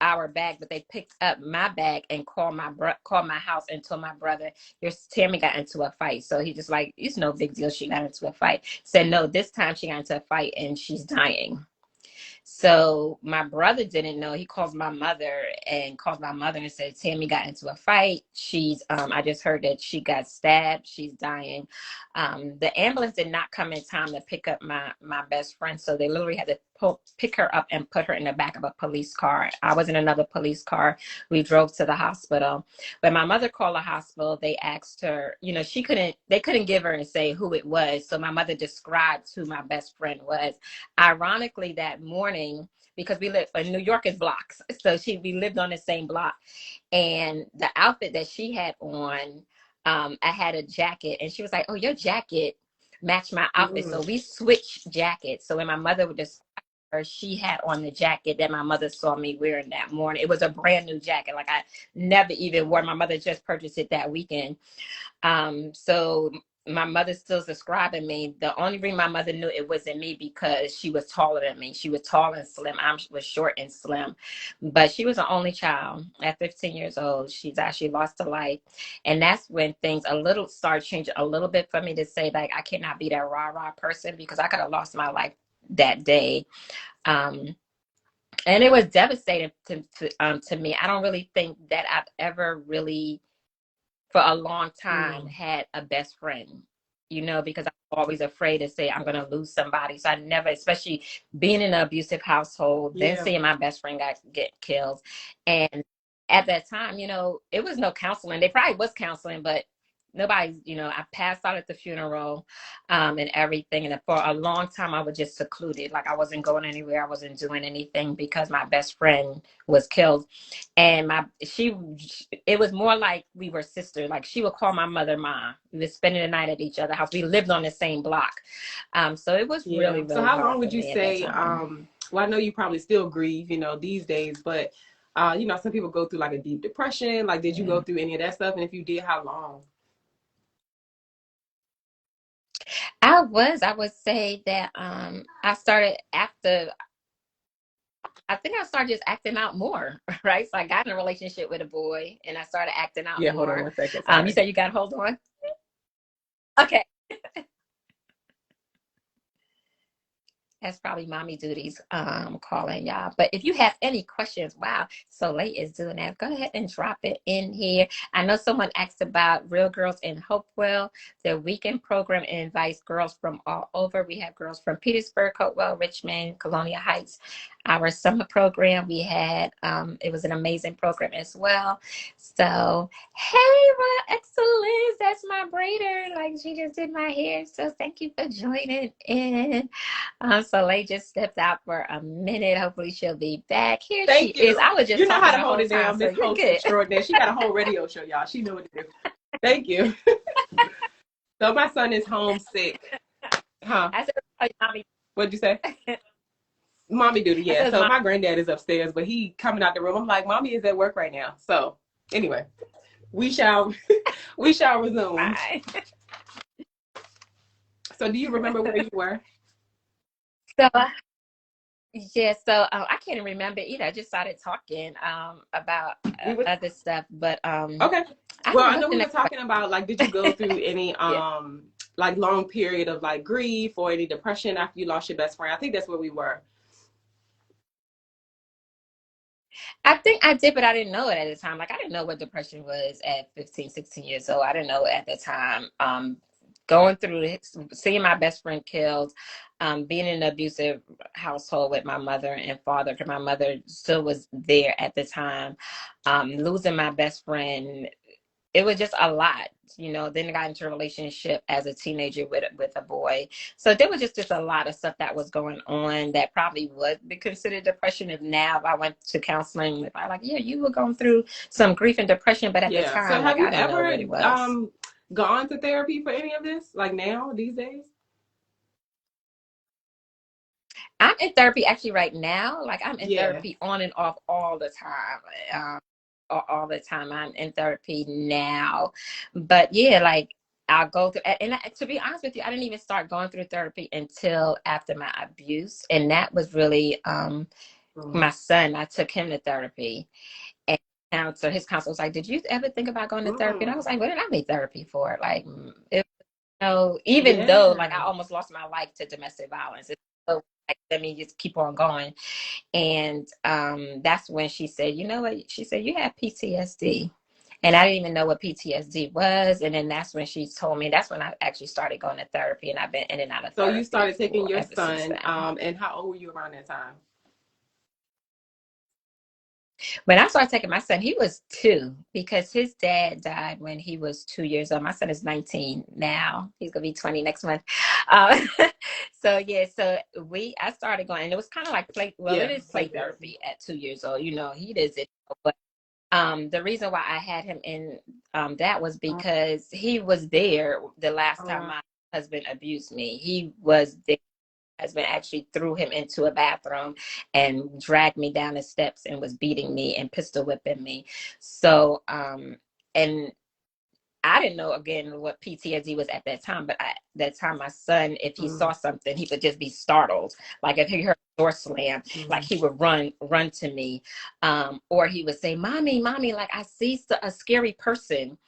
[SPEAKER 2] our bag, but they picked up my bag and called my house and told my brother, "Your Tammy got into a fight." So he just like, it's no big deal. She got into a fight. Said no, this time she got into a fight and she's dying. So my brother didn't know. He calls my mother and said, "Tammy got into a fight. She's I just heard that she got stabbed. She's dying." The ambulance did not come in time to pick up my best friend. So they literally had to pick her up and put her in the back of a police car. I was in another police car. We drove to the hospital. When my mother called the hospital, they asked her, you know, they couldn't give her and say who it was. So my mother described who my best friend was. Ironically, that morning, because we live in New York is blocks, so we lived on the same block, and the outfit that she had on, I had a jacket, and she was like, "Oh, your jacket matched my outfit," so
[SPEAKER 1] Mm.
[SPEAKER 2] we switched jackets. So when my mother would describe her, she had on the jacket that my mother saw me wearing that morning. It was a brand new jacket, like I never even wore. My mother just purchased it that weekend. So my mother still's describing me. The only reason my mother knew it wasn't me because she was taller than me. She was tall and slim. I was short and slim, but she was the only child at 15 years old. She's actually lost her life, and that's when things a little started changing a little bit for me to say like I cannot be that rah rah person because I could have lost my life that day. Um, and it was devastating to me. I don't really think that I've ever really for a long time
[SPEAKER 1] Mm.
[SPEAKER 2] had a best friend, you know, because I'm always afraid to say I'm going to lose somebody. So I never, especially being in an abusive household, then
[SPEAKER 1] Yeah.
[SPEAKER 2] seeing my best friend get killed. And at that time, you know, it was no counseling. There probably was counseling, but nobody's, I passed out at the funeral, and everything. And for a long time, I was just secluded. Like I wasn't going anywhere. I wasn't doing anything because my best friend was killed. And it was more like we were sisters. Like she would call my mother Ma. We were spending the night at each other's house. We lived on the same block. So it was really,
[SPEAKER 1] Yeah. So
[SPEAKER 2] really
[SPEAKER 1] how long
[SPEAKER 2] hard for
[SPEAKER 1] would you
[SPEAKER 2] me at that
[SPEAKER 1] say,
[SPEAKER 2] time.
[SPEAKER 1] well, I know you probably still grieve, these days, but some people go through like a deep depression. Like, did you go through any of that stuff? And if you did, how long?
[SPEAKER 2] I would say that I started after, I think I started just acting out more, right? So I got in a relationship with a boy and I started acting out
[SPEAKER 1] Yeah, hold on
[SPEAKER 2] more.
[SPEAKER 1] one second.
[SPEAKER 2] You
[SPEAKER 1] Sorry.
[SPEAKER 2] said you got to hold on? Okay. That's probably mommy duties calling y'all. But if you have any questions, wow, Soleil is doing that. Go ahead and drop it in here. I know someone asked about Real Girls in Hopewell. The weekend program invites girls from all over. We have girls from Petersburg, Hopewell, Richmond, Colonial Heights. Our summer program, we had, it was an amazing program as well. So, hey, my excellence, that's my braider. Like she just did my hair. So thank you for joining in. Soleil just stepped out for a minute. Hopefully she'll be back. Here she
[SPEAKER 1] Thank
[SPEAKER 2] is.
[SPEAKER 1] you.
[SPEAKER 2] I was
[SPEAKER 1] You
[SPEAKER 2] just
[SPEAKER 1] know how
[SPEAKER 2] talking
[SPEAKER 1] to
[SPEAKER 2] the
[SPEAKER 1] hold
[SPEAKER 2] whole
[SPEAKER 1] it
[SPEAKER 2] time,
[SPEAKER 1] down,
[SPEAKER 2] so
[SPEAKER 1] Miss
[SPEAKER 2] you're
[SPEAKER 1] Host
[SPEAKER 2] good.
[SPEAKER 1] Extraordinaire. She got a whole radio show, y'all. She knew what to do. Thank you. So my son is homesick. Huh?
[SPEAKER 2] I said, oh, mommy.
[SPEAKER 1] What'd you say? Mommy duty,
[SPEAKER 2] I
[SPEAKER 1] yeah.
[SPEAKER 2] said,
[SPEAKER 1] So
[SPEAKER 2] mom.
[SPEAKER 1] my granddad is upstairs, but he coming out the room. I'm like, Mommy is at work right now. So anyway, we shall we shall resume.
[SPEAKER 2] Bye.
[SPEAKER 1] So do you remember where you were?
[SPEAKER 2] So yeah, so I can't remember either. I just started talking about
[SPEAKER 1] We were
[SPEAKER 2] other stuff, but
[SPEAKER 1] okay.
[SPEAKER 2] I don't
[SPEAKER 1] Well,
[SPEAKER 2] know
[SPEAKER 1] I
[SPEAKER 2] what
[SPEAKER 1] know
[SPEAKER 2] the
[SPEAKER 1] we were
[SPEAKER 2] next
[SPEAKER 1] talking about like, did you go through any
[SPEAKER 2] question.
[SPEAKER 1] like long period of like grief or any depression after you lost your best friend? I think that's where we were.
[SPEAKER 2] I think I did, but I didn't know it at the time. Like I didn't know what depression was at 15, 16 years old. I didn't know it at the time. Going through it, seeing my best friend killed, being in an abusive household with my mother and father, because my mother still was there at the time. Losing my best friend, it was just a lot. Then I got into a relationship as a teenager with a boy. So there was just a lot of stuff that was going on that probably would be considered depression. If I went to counseling, if I like, yeah, you were going through some grief and depression, but at the
[SPEAKER 1] Yeah. So
[SPEAKER 2] time,
[SPEAKER 1] have
[SPEAKER 2] like
[SPEAKER 1] you
[SPEAKER 2] I didn't know
[SPEAKER 1] ever
[SPEAKER 2] what it was.
[SPEAKER 1] gone to therapy for any of this? Like now, these days?
[SPEAKER 2] I'm in therapy actually right now. Like I'm in
[SPEAKER 1] Yeah.
[SPEAKER 2] therapy on and off all the time. All the time. I'm in therapy now. But yeah, like I'll go through, and to be honest with you, I didn't even start going through therapy until after my abuse. And that was really
[SPEAKER 1] Mm.
[SPEAKER 2] my son. I took him to therapy. And his counselor was like, "Did you ever think about going to therapy?" And I
[SPEAKER 1] Mm.
[SPEAKER 2] was like, "What did I need therapy for?" Like, even though like I
[SPEAKER 1] Yeah.
[SPEAKER 2] almost lost my life to domestic violence. So, like, let me just keep on going. And that's when she said, you know what? She said, you have PTSD. And I didn't even know what PTSD was. And then that's when she told me, that's when I actually started going to therapy. And I've been in and out of
[SPEAKER 1] So you
[SPEAKER 2] therapy
[SPEAKER 1] started taking
[SPEAKER 2] for
[SPEAKER 1] your
[SPEAKER 2] ever since
[SPEAKER 1] son,
[SPEAKER 2] then.
[SPEAKER 1] and how old were you around that time?
[SPEAKER 2] When I started taking my son, he was 2 because his dad died when he was 2 years old. My son is 19 now. He's gonna be 20 next month. Uh, so yeah, so I started going, and it was kind of like play. Well, it
[SPEAKER 1] Yeah,
[SPEAKER 2] is play
[SPEAKER 1] play therapy.
[SPEAKER 2] therapy at 2 years old. He doesn't. But the reason why I had him in that was because he was there the last time
[SPEAKER 1] Uh,
[SPEAKER 2] my husband abused me. He was there. Husband actually threw him into a bathroom and dragged me down the steps and was beating me and pistol whipping me. So, and I didn't know again what PTSD was at that time, but at that time, my son, if he saw
[SPEAKER 1] mm,
[SPEAKER 2] something, he would just be startled. Like if he heard a door slam, like
[SPEAKER 1] mm.
[SPEAKER 2] he would run to me, or he would say, "Mommy, mommy, like I see a scary person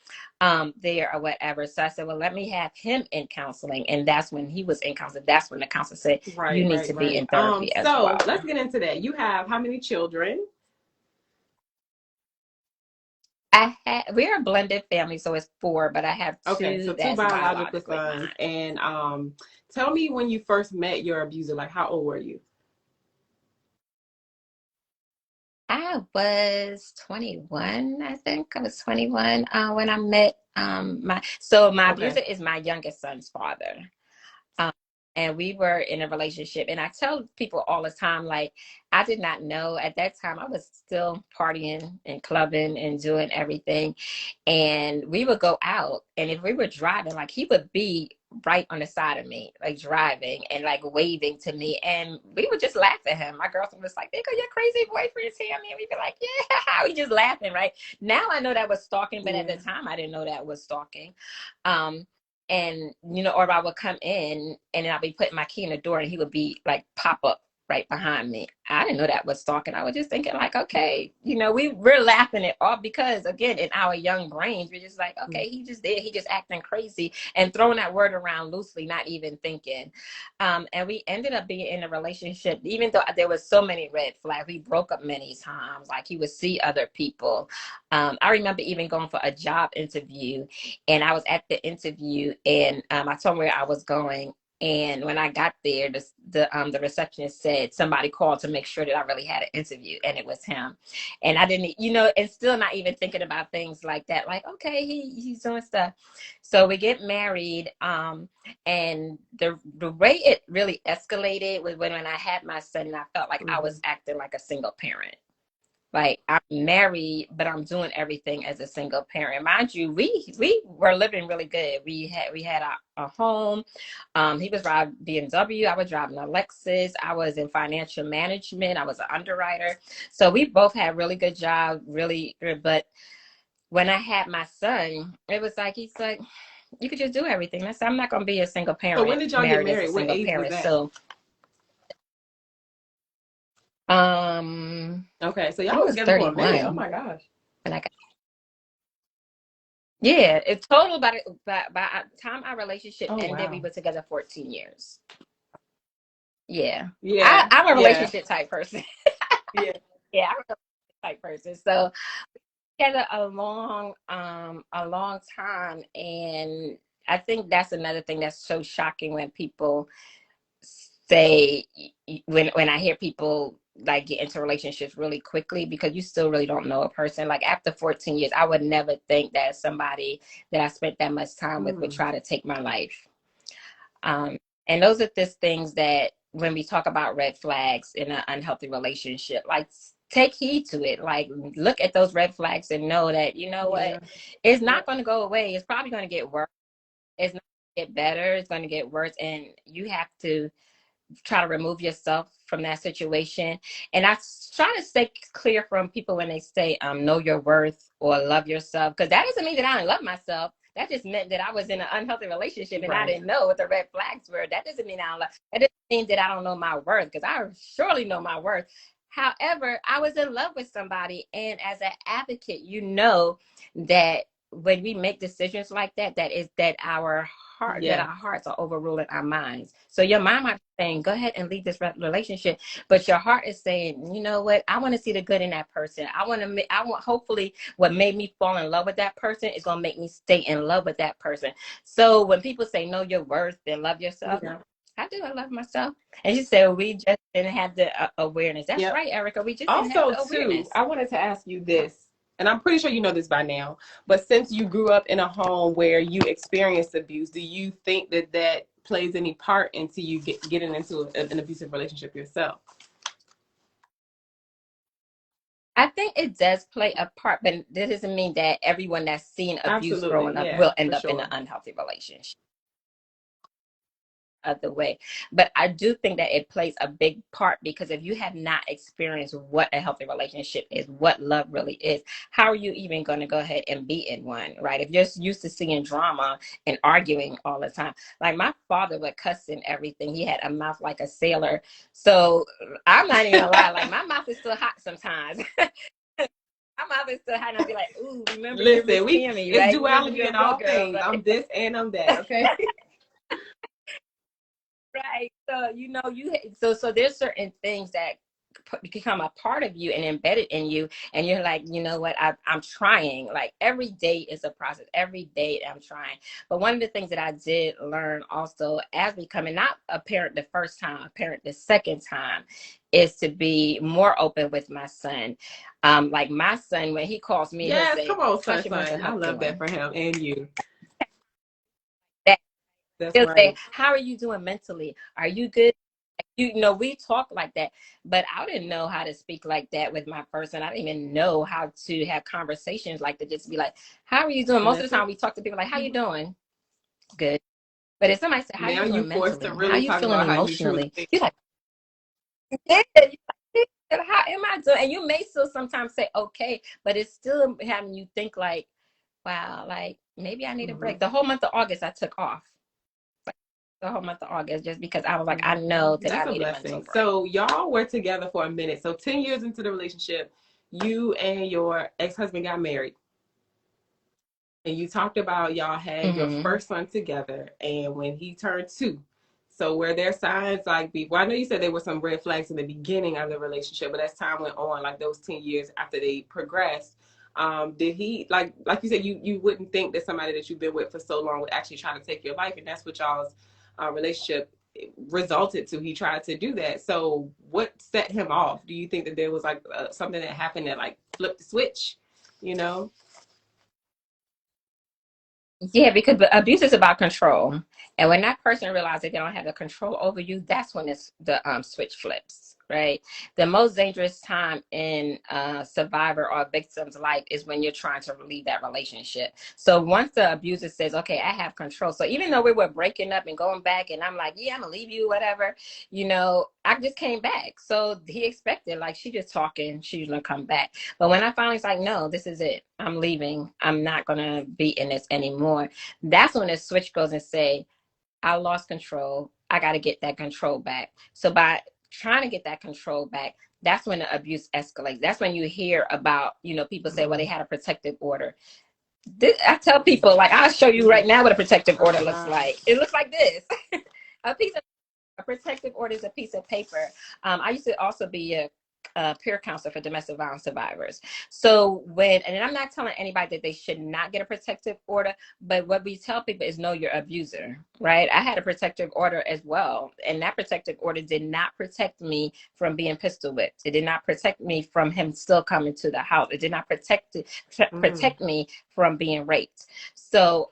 [SPEAKER 2] there or whatever." So I said, "Well, let me have him in counseling," and that's when he was in counseling. That's when the counselor said, "You
[SPEAKER 1] Right,
[SPEAKER 2] need
[SPEAKER 1] right,
[SPEAKER 2] to be
[SPEAKER 1] right.
[SPEAKER 2] in therapy as
[SPEAKER 1] So
[SPEAKER 2] well."
[SPEAKER 1] let's get into that. You have how many children?
[SPEAKER 2] We're a blended family, so it's 4, but I have
[SPEAKER 1] Okay, so
[SPEAKER 2] 2
[SPEAKER 1] two
[SPEAKER 2] that's
[SPEAKER 1] biological
[SPEAKER 2] biologically
[SPEAKER 1] sons.
[SPEAKER 2] mine.
[SPEAKER 1] And tell me when you first met your abuser, like how old were you?
[SPEAKER 2] I was 21, I think. I was 21 when I met My
[SPEAKER 1] Okay.
[SPEAKER 2] abuser is my youngest son's father. Um, and we were in a relationship. And I tell people all the time, like, I did not know at that time. I was still partying and clubbing and doing everything. And we would go out. And if we were driving, like, he would be right on the side of me, like driving and like waving to me. And we would just laugh at him. My girlfriend was like, "There go your crazy boyfriend, Tammie." And we'd be like, "Yeah." We just laughing, right? Now I know that was stalking, but at the
[SPEAKER 1] Yeah.
[SPEAKER 2] time I didn't know that was stalking. Um, and or I would come in and then I'd be putting my key in the door and he would be like pop up right behind me. I didn't know that was stalking. I was just thinking like, okay, we're laughing it off because again, in our young brains, we're just like, okay, he just did, he just acting crazy and throwing that word around loosely, not even thinking. And we ended up being in a relationship, even though there was so many red flags. We broke up many times. Like he would see other people. I remember even going for a job interview and I was at the interview and I told him where I was going. And when I got there, the receptionist said somebody called to make sure that I really had an interview, and it was him. And I didn't, and still not even thinking about things like that. Like, okay, he's doing stuff. So we get married, and the way it really escalated was when I had my son, and I felt like I was acting like a single parent. Like I'm married, but I'm doing everything as a single parent. Mind you, we were living really good. We had a home. He was driving BMW. I was driving a Lexus. I was in financial management. I was an underwriter. So we both had really good jobs, really. But when I had my son, it was like he's like, you could just do everything. I said, I'm not gonna be a single
[SPEAKER 1] So when
[SPEAKER 2] parent,
[SPEAKER 1] did y'all get
[SPEAKER 2] married as a
[SPEAKER 1] married? What
[SPEAKER 2] single
[SPEAKER 1] age was
[SPEAKER 2] parent.
[SPEAKER 1] that?
[SPEAKER 2] So
[SPEAKER 1] Okay, so
[SPEAKER 2] I
[SPEAKER 1] y'all was
[SPEAKER 2] was
[SPEAKER 1] together for a minute. Oh
[SPEAKER 2] 31
[SPEAKER 1] my gosh.
[SPEAKER 2] when I got. Yeah, it's total by the time our relationship
[SPEAKER 1] Oh
[SPEAKER 2] ended, we
[SPEAKER 1] wow.
[SPEAKER 2] were together 14 years. Yeah.
[SPEAKER 1] Yeah.
[SPEAKER 2] I'm a
[SPEAKER 1] Yeah.
[SPEAKER 2] relationship type person.
[SPEAKER 1] Yeah.
[SPEAKER 2] Yeah, I'm a relationship type person. So together a long time. And I think that's another thing that's so shocking when people say when I hear people like get into relationships really quickly because you still really don't know a person. Like after 14 years, I would never think that somebody that I spent that much time with would
[SPEAKER 1] Mm.
[SPEAKER 2] try to take my life. Um, and those are just things that when we talk about red flags in an unhealthy relationship, like take heed to it. Like look at those red flags and know that, you know
[SPEAKER 1] Yeah.
[SPEAKER 2] what, it's
[SPEAKER 1] Yeah.
[SPEAKER 2] not going to go away. It's probably going to get worse. It's not going to get better. It's going to get worse. And you have to try to remove yourself from that situation. And I try to stay clear from people when they say know your worth or love yourself, because that doesn't mean that I don't love myself. That just meant that I was in an unhealthy relationship and I
[SPEAKER 1] Right.
[SPEAKER 2] didn't know what the red flags were. That doesn't mean I don't love. That doesn't mean that I don't know my worth, because I surely know my worth. However, I was in love with somebody, and as an advocate, you know that when we make decisions like that, that our
[SPEAKER 1] Yeah.
[SPEAKER 2] hearts are overruling our minds. So your mind might be saying, "Go ahead and leave this relationship," but your heart is saying, "You know what? I want to see the good in that person. I want. Hopefully, what made me fall in love with that person is going to make me stay in love with that person." So when people say, "Know your worth and love yourself,"
[SPEAKER 1] Yeah.
[SPEAKER 2] I do. I love myself. And she said, "We just didn't have the awareness." That's
[SPEAKER 1] Yep.
[SPEAKER 2] right, Erica. We just didn't have
[SPEAKER 1] Also,
[SPEAKER 2] the
[SPEAKER 1] too,
[SPEAKER 2] awareness.
[SPEAKER 1] I wanted to ask you this, and I'm pretty sure you know this by now, but since you grew up in a home where you experienced abuse, do you think that that plays any part into you getting into an abusive relationship yourself?
[SPEAKER 2] I think it does play a part, but that doesn't mean that everyone that's seen abuse
[SPEAKER 1] Absolutely.
[SPEAKER 2] growing up
[SPEAKER 1] Yeah,
[SPEAKER 2] will
[SPEAKER 1] for
[SPEAKER 2] end up in an
[SPEAKER 1] sure.
[SPEAKER 2] unhealthy relationship. Other way. But I do think that it plays a big part, because if you have not experienced what a healthy relationship is, what love really is, how are you even going to go ahead and be in one, right? If you're used to seeing drama and arguing all the time. Like my father would cuss and everything. He had a mouth like a sailor. So I'm not even gonna lie, like my mouth is still hot sometimes. My mouth is still hot and I'll be like, ooh, remember your Miss
[SPEAKER 1] Listen,
[SPEAKER 2] Tammie,
[SPEAKER 1] it's
[SPEAKER 2] right? Remember
[SPEAKER 1] duality
[SPEAKER 2] you're
[SPEAKER 1] in
[SPEAKER 2] a real
[SPEAKER 1] all
[SPEAKER 2] girl,
[SPEAKER 1] things. I'm
[SPEAKER 2] right?
[SPEAKER 1] this and I'm that, okay?
[SPEAKER 2] Right. So so there's certain things that become a part of you and embedded in you, and you're like, you know what, I'm trying. Like every day is a process, every day I'm trying. But one of the things that I did learn also as becoming not a parent the first time, a parent the second time, is to be more open with my son. Like my son, when he calls me, he'll
[SPEAKER 1] Yes,
[SPEAKER 2] say,
[SPEAKER 1] come on,
[SPEAKER 2] Tresha, what's your
[SPEAKER 1] son. I
[SPEAKER 2] health
[SPEAKER 1] love that
[SPEAKER 2] doing?
[SPEAKER 1] for him and you.
[SPEAKER 2] That
[SPEAKER 1] That's
[SPEAKER 2] he'll say,
[SPEAKER 1] right.
[SPEAKER 2] how are you doing mentally? Are you good? You know, we talk like that, but I didn't know how to speak like that with my person. I didn't even know how to have conversations like that. Just be like, how are you doing? Most of the
[SPEAKER 1] Listen,
[SPEAKER 2] time we talk to people like, how you doing? Good. But if somebody said, how you
[SPEAKER 1] now you
[SPEAKER 2] doing
[SPEAKER 1] forced to
[SPEAKER 2] mentally? How
[SPEAKER 1] really
[SPEAKER 2] you
[SPEAKER 1] talk
[SPEAKER 2] feeling
[SPEAKER 1] about how you truly
[SPEAKER 2] emotionally?
[SPEAKER 1] feel.
[SPEAKER 2] You're like, yeah. You're like, how am I doing? And you may still sometimes say, okay, but it's still having you think like, wow, like maybe I need a break.
[SPEAKER 1] Mhm.
[SPEAKER 2] The whole month of August, I took off. Like, the whole month of August, just because I was like, I
[SPEAKER 1] Mhm.
[SPEAKER 2] know that I
[SPEAKER 1] That's a
[SPEAKER 2] need a mental
[SPEAKER 1] blessing.
[SPEAKER 2] break.
[SPEAKER 1] So y'all were together for a minute. So 10 years into the relationship, you and your ex-husband got married. And you talked about y'all had your
[SPEAKER 2] Mm-hmm.
[SPEAKER 1] first son together, and when he turned 2. So were there signs like well, I know you said there were some red flags in the beginning of the relationship, but as time went on, like those 10 years after they progressed, did he like you said, you wouldn't think that somebody that you've been with for so long would actually try to take your life, and that's what y'all's relationship resulted to. He tried to do that. So what set him off? Do you think that there was like something that happened that like flipped the switch? You know?
[SPEAKER 2] Yeah, because abuse is about control. And when that person realizes they don't have the control over you, that's when the switch flips, right? The most dangerous time in survivor or victim's life is when you're trying to leave that relationship. So once the abuser says, okay, I have control. So even though we were breaking up and going back and I'm like, yeah, I'm gonna leave you, whatever, you know, I just came back. So he expected, like, she just talking, she's gonna come back. But when I finally was like, no, this is it. I'm leaving. I'm not gonna be in this anymore. That's when the switch goes and say, I lost control. I got to get that control back. So by trying to get that control back, that's when the abuse escalates. That's when you hear about, you know, people say, well, they had a protective order. I tell people, like, I'll show you right now what a protective order looks
[SPEAKER 1] Wow.
[SPEAKER 2] like. It looks like this. a piece of a protective order is a piece of paper. I used to also be a peer counselor for domestic violence survivors. So and I'm not telling anybody that they should not get a protective order, but what we tell people is know your abuser, right? I had a protective order as well. And that protective order did not protect me from being pistol whipped. It did not protect me from him still coming to the house. It did not
[SPEAKER 1] Mm.
[SPEAKER 2] protect me from being raped. So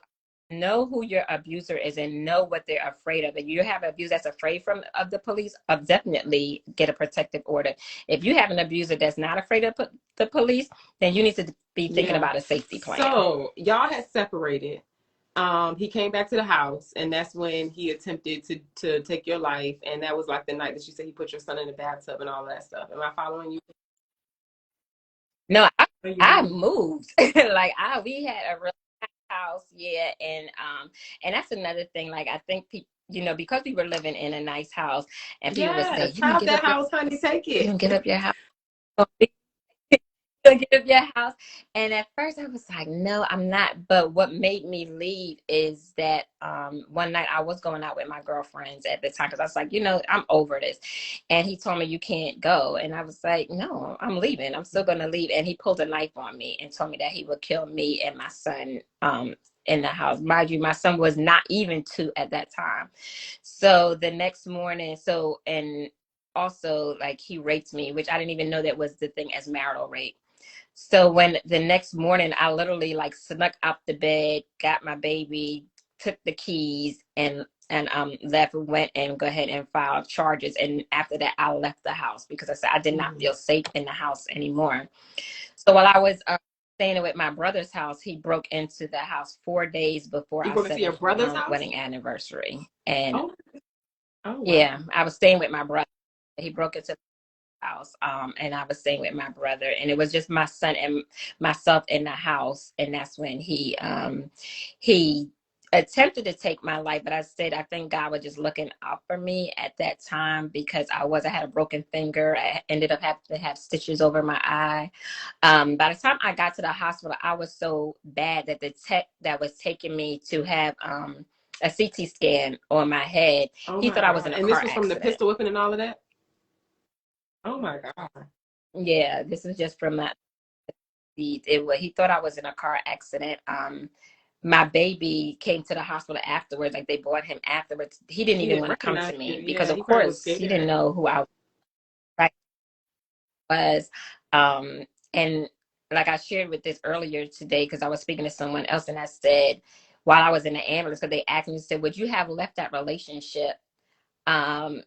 [SPEAKER 2] know who your abuser is and know what they're afraid of. If you have an abuser that's afraid of the police, definitely get a protective order. If you have an abuser that's not afraid of the police, then you need to be thinking
[SPEAKER 1] Yeah.
[SPEAKER 2] about a safety plan.
[SPEAKER 1] So y'all had separated. He came back to the house, and that's when he attempted to take your life. And that was like the night that you said he put your son in the bathtub and all that stuff. Am I following you?
[SPEAKER 2] No,
[SPEAKER 1] Are you
[SPEAKER 2] I
[SPEAKER 1] moved?
[SPEAKER 2] moved. Like we had a real nice house, yeah, and that's another thing. Like I think people, you know, because we were living in a nice house, and people would say,
[SPEAKER 1] Yes.
[SPEAKER 2] "You gonna
[SPEAKER 1] How's
[SPEAKER 2] give
[SPEAKER 1] that
[SPEAKER 2] up your
[SPEAKER 1] house, honey? Take
[SPEAKER 2] you gonna give
[SPEAKER 1] it.
[SPEAKER 2] up your house?" Give your house. And at first I was like, no, I'm not. But what made me leave is that one night I was going out with my girlfriends at the time because I was like, you know, I'm over this. And he told me you can't go. And I was like, no, I'm leaving. I'm still gonna leave. And he pulled a knife on me and told me that he would kill me and my son in the house. Mind you, my son was not even 2 at that time. So the next morning, and also like he raped me, which I didn't even know that was the thing as marital rape. So when the next morning, I literally like snuck out the bed, got my baby, took the keys, and left, went and go ahead and filed charges. And after that, I left the house because I said I did not
[SPEAKER 1] Mhm.
[SPEAKER 2] feel safe in the house anymore. So while I was staying at my brother's house, he broke into the house 4 days before
[SPEAKER 1] You
[SPEAKER 2] our
[SPEAKER 1] going to see your
[SPEAKER 2] 7th
[SPEAKER 1] brother's house?
[SPEAKER 2] wedding anniversary. And
[SPEAKER 1] Oh, oh wow.
[SPEAKER 2] yeah, I was staying with my brother. He broke into house, and I was staying with my brother, and it was just my son and myself in the house. And that's when he attempted to take my life, but I said I think God was just looking out for me at that time because I had a broken finger. I ended up having to have stitches over my eye. By the time I got to the hospital, I was so bad that the tech that was taking me to have a CT scan on my head,
[SPEAKER 1] Oh
[SPEAKER 2] he
[SPEAKER 1] my
[SPEAKER 2] thought I was
[SPEAKER 1] God.
[SPEAKER 2] in a
[SPEAKER 1] And this
[SPEAKER 2] car
[SPEAKER 1] was from the
[SPEAKER 2] accident.
[SPEAKER 1] pistol whipping and all of that? Oh my God.
[SPEAKER 2] Yeah, this is just from my he thought I was in a car accident. My baby came to the hospital afterwards, like they brought him afterwards. He didn't
[SPEAKER 1] He
[SPEAKER 2] even
[SPEAKER 1] didn't
[SPEAKER 2] want to come
[SPEAKER 1] recognize
[SPEAKER 2] to
[SPEAKER 1] you.
[SPEAKER 2] me because
[SPEAKER 1] Yeah,
[SPEAKER 2] of
[SPEAKER 1] he probably was
[SPEAKER 2] course he didn't
[SPEAKER 1] scared.
[SPEAKER 2] know who I was. And like I shared with this earlier today, because I was speaking to someone else and I said, while I was in the ambulance, because they asked me, said, would you have left that relationship? And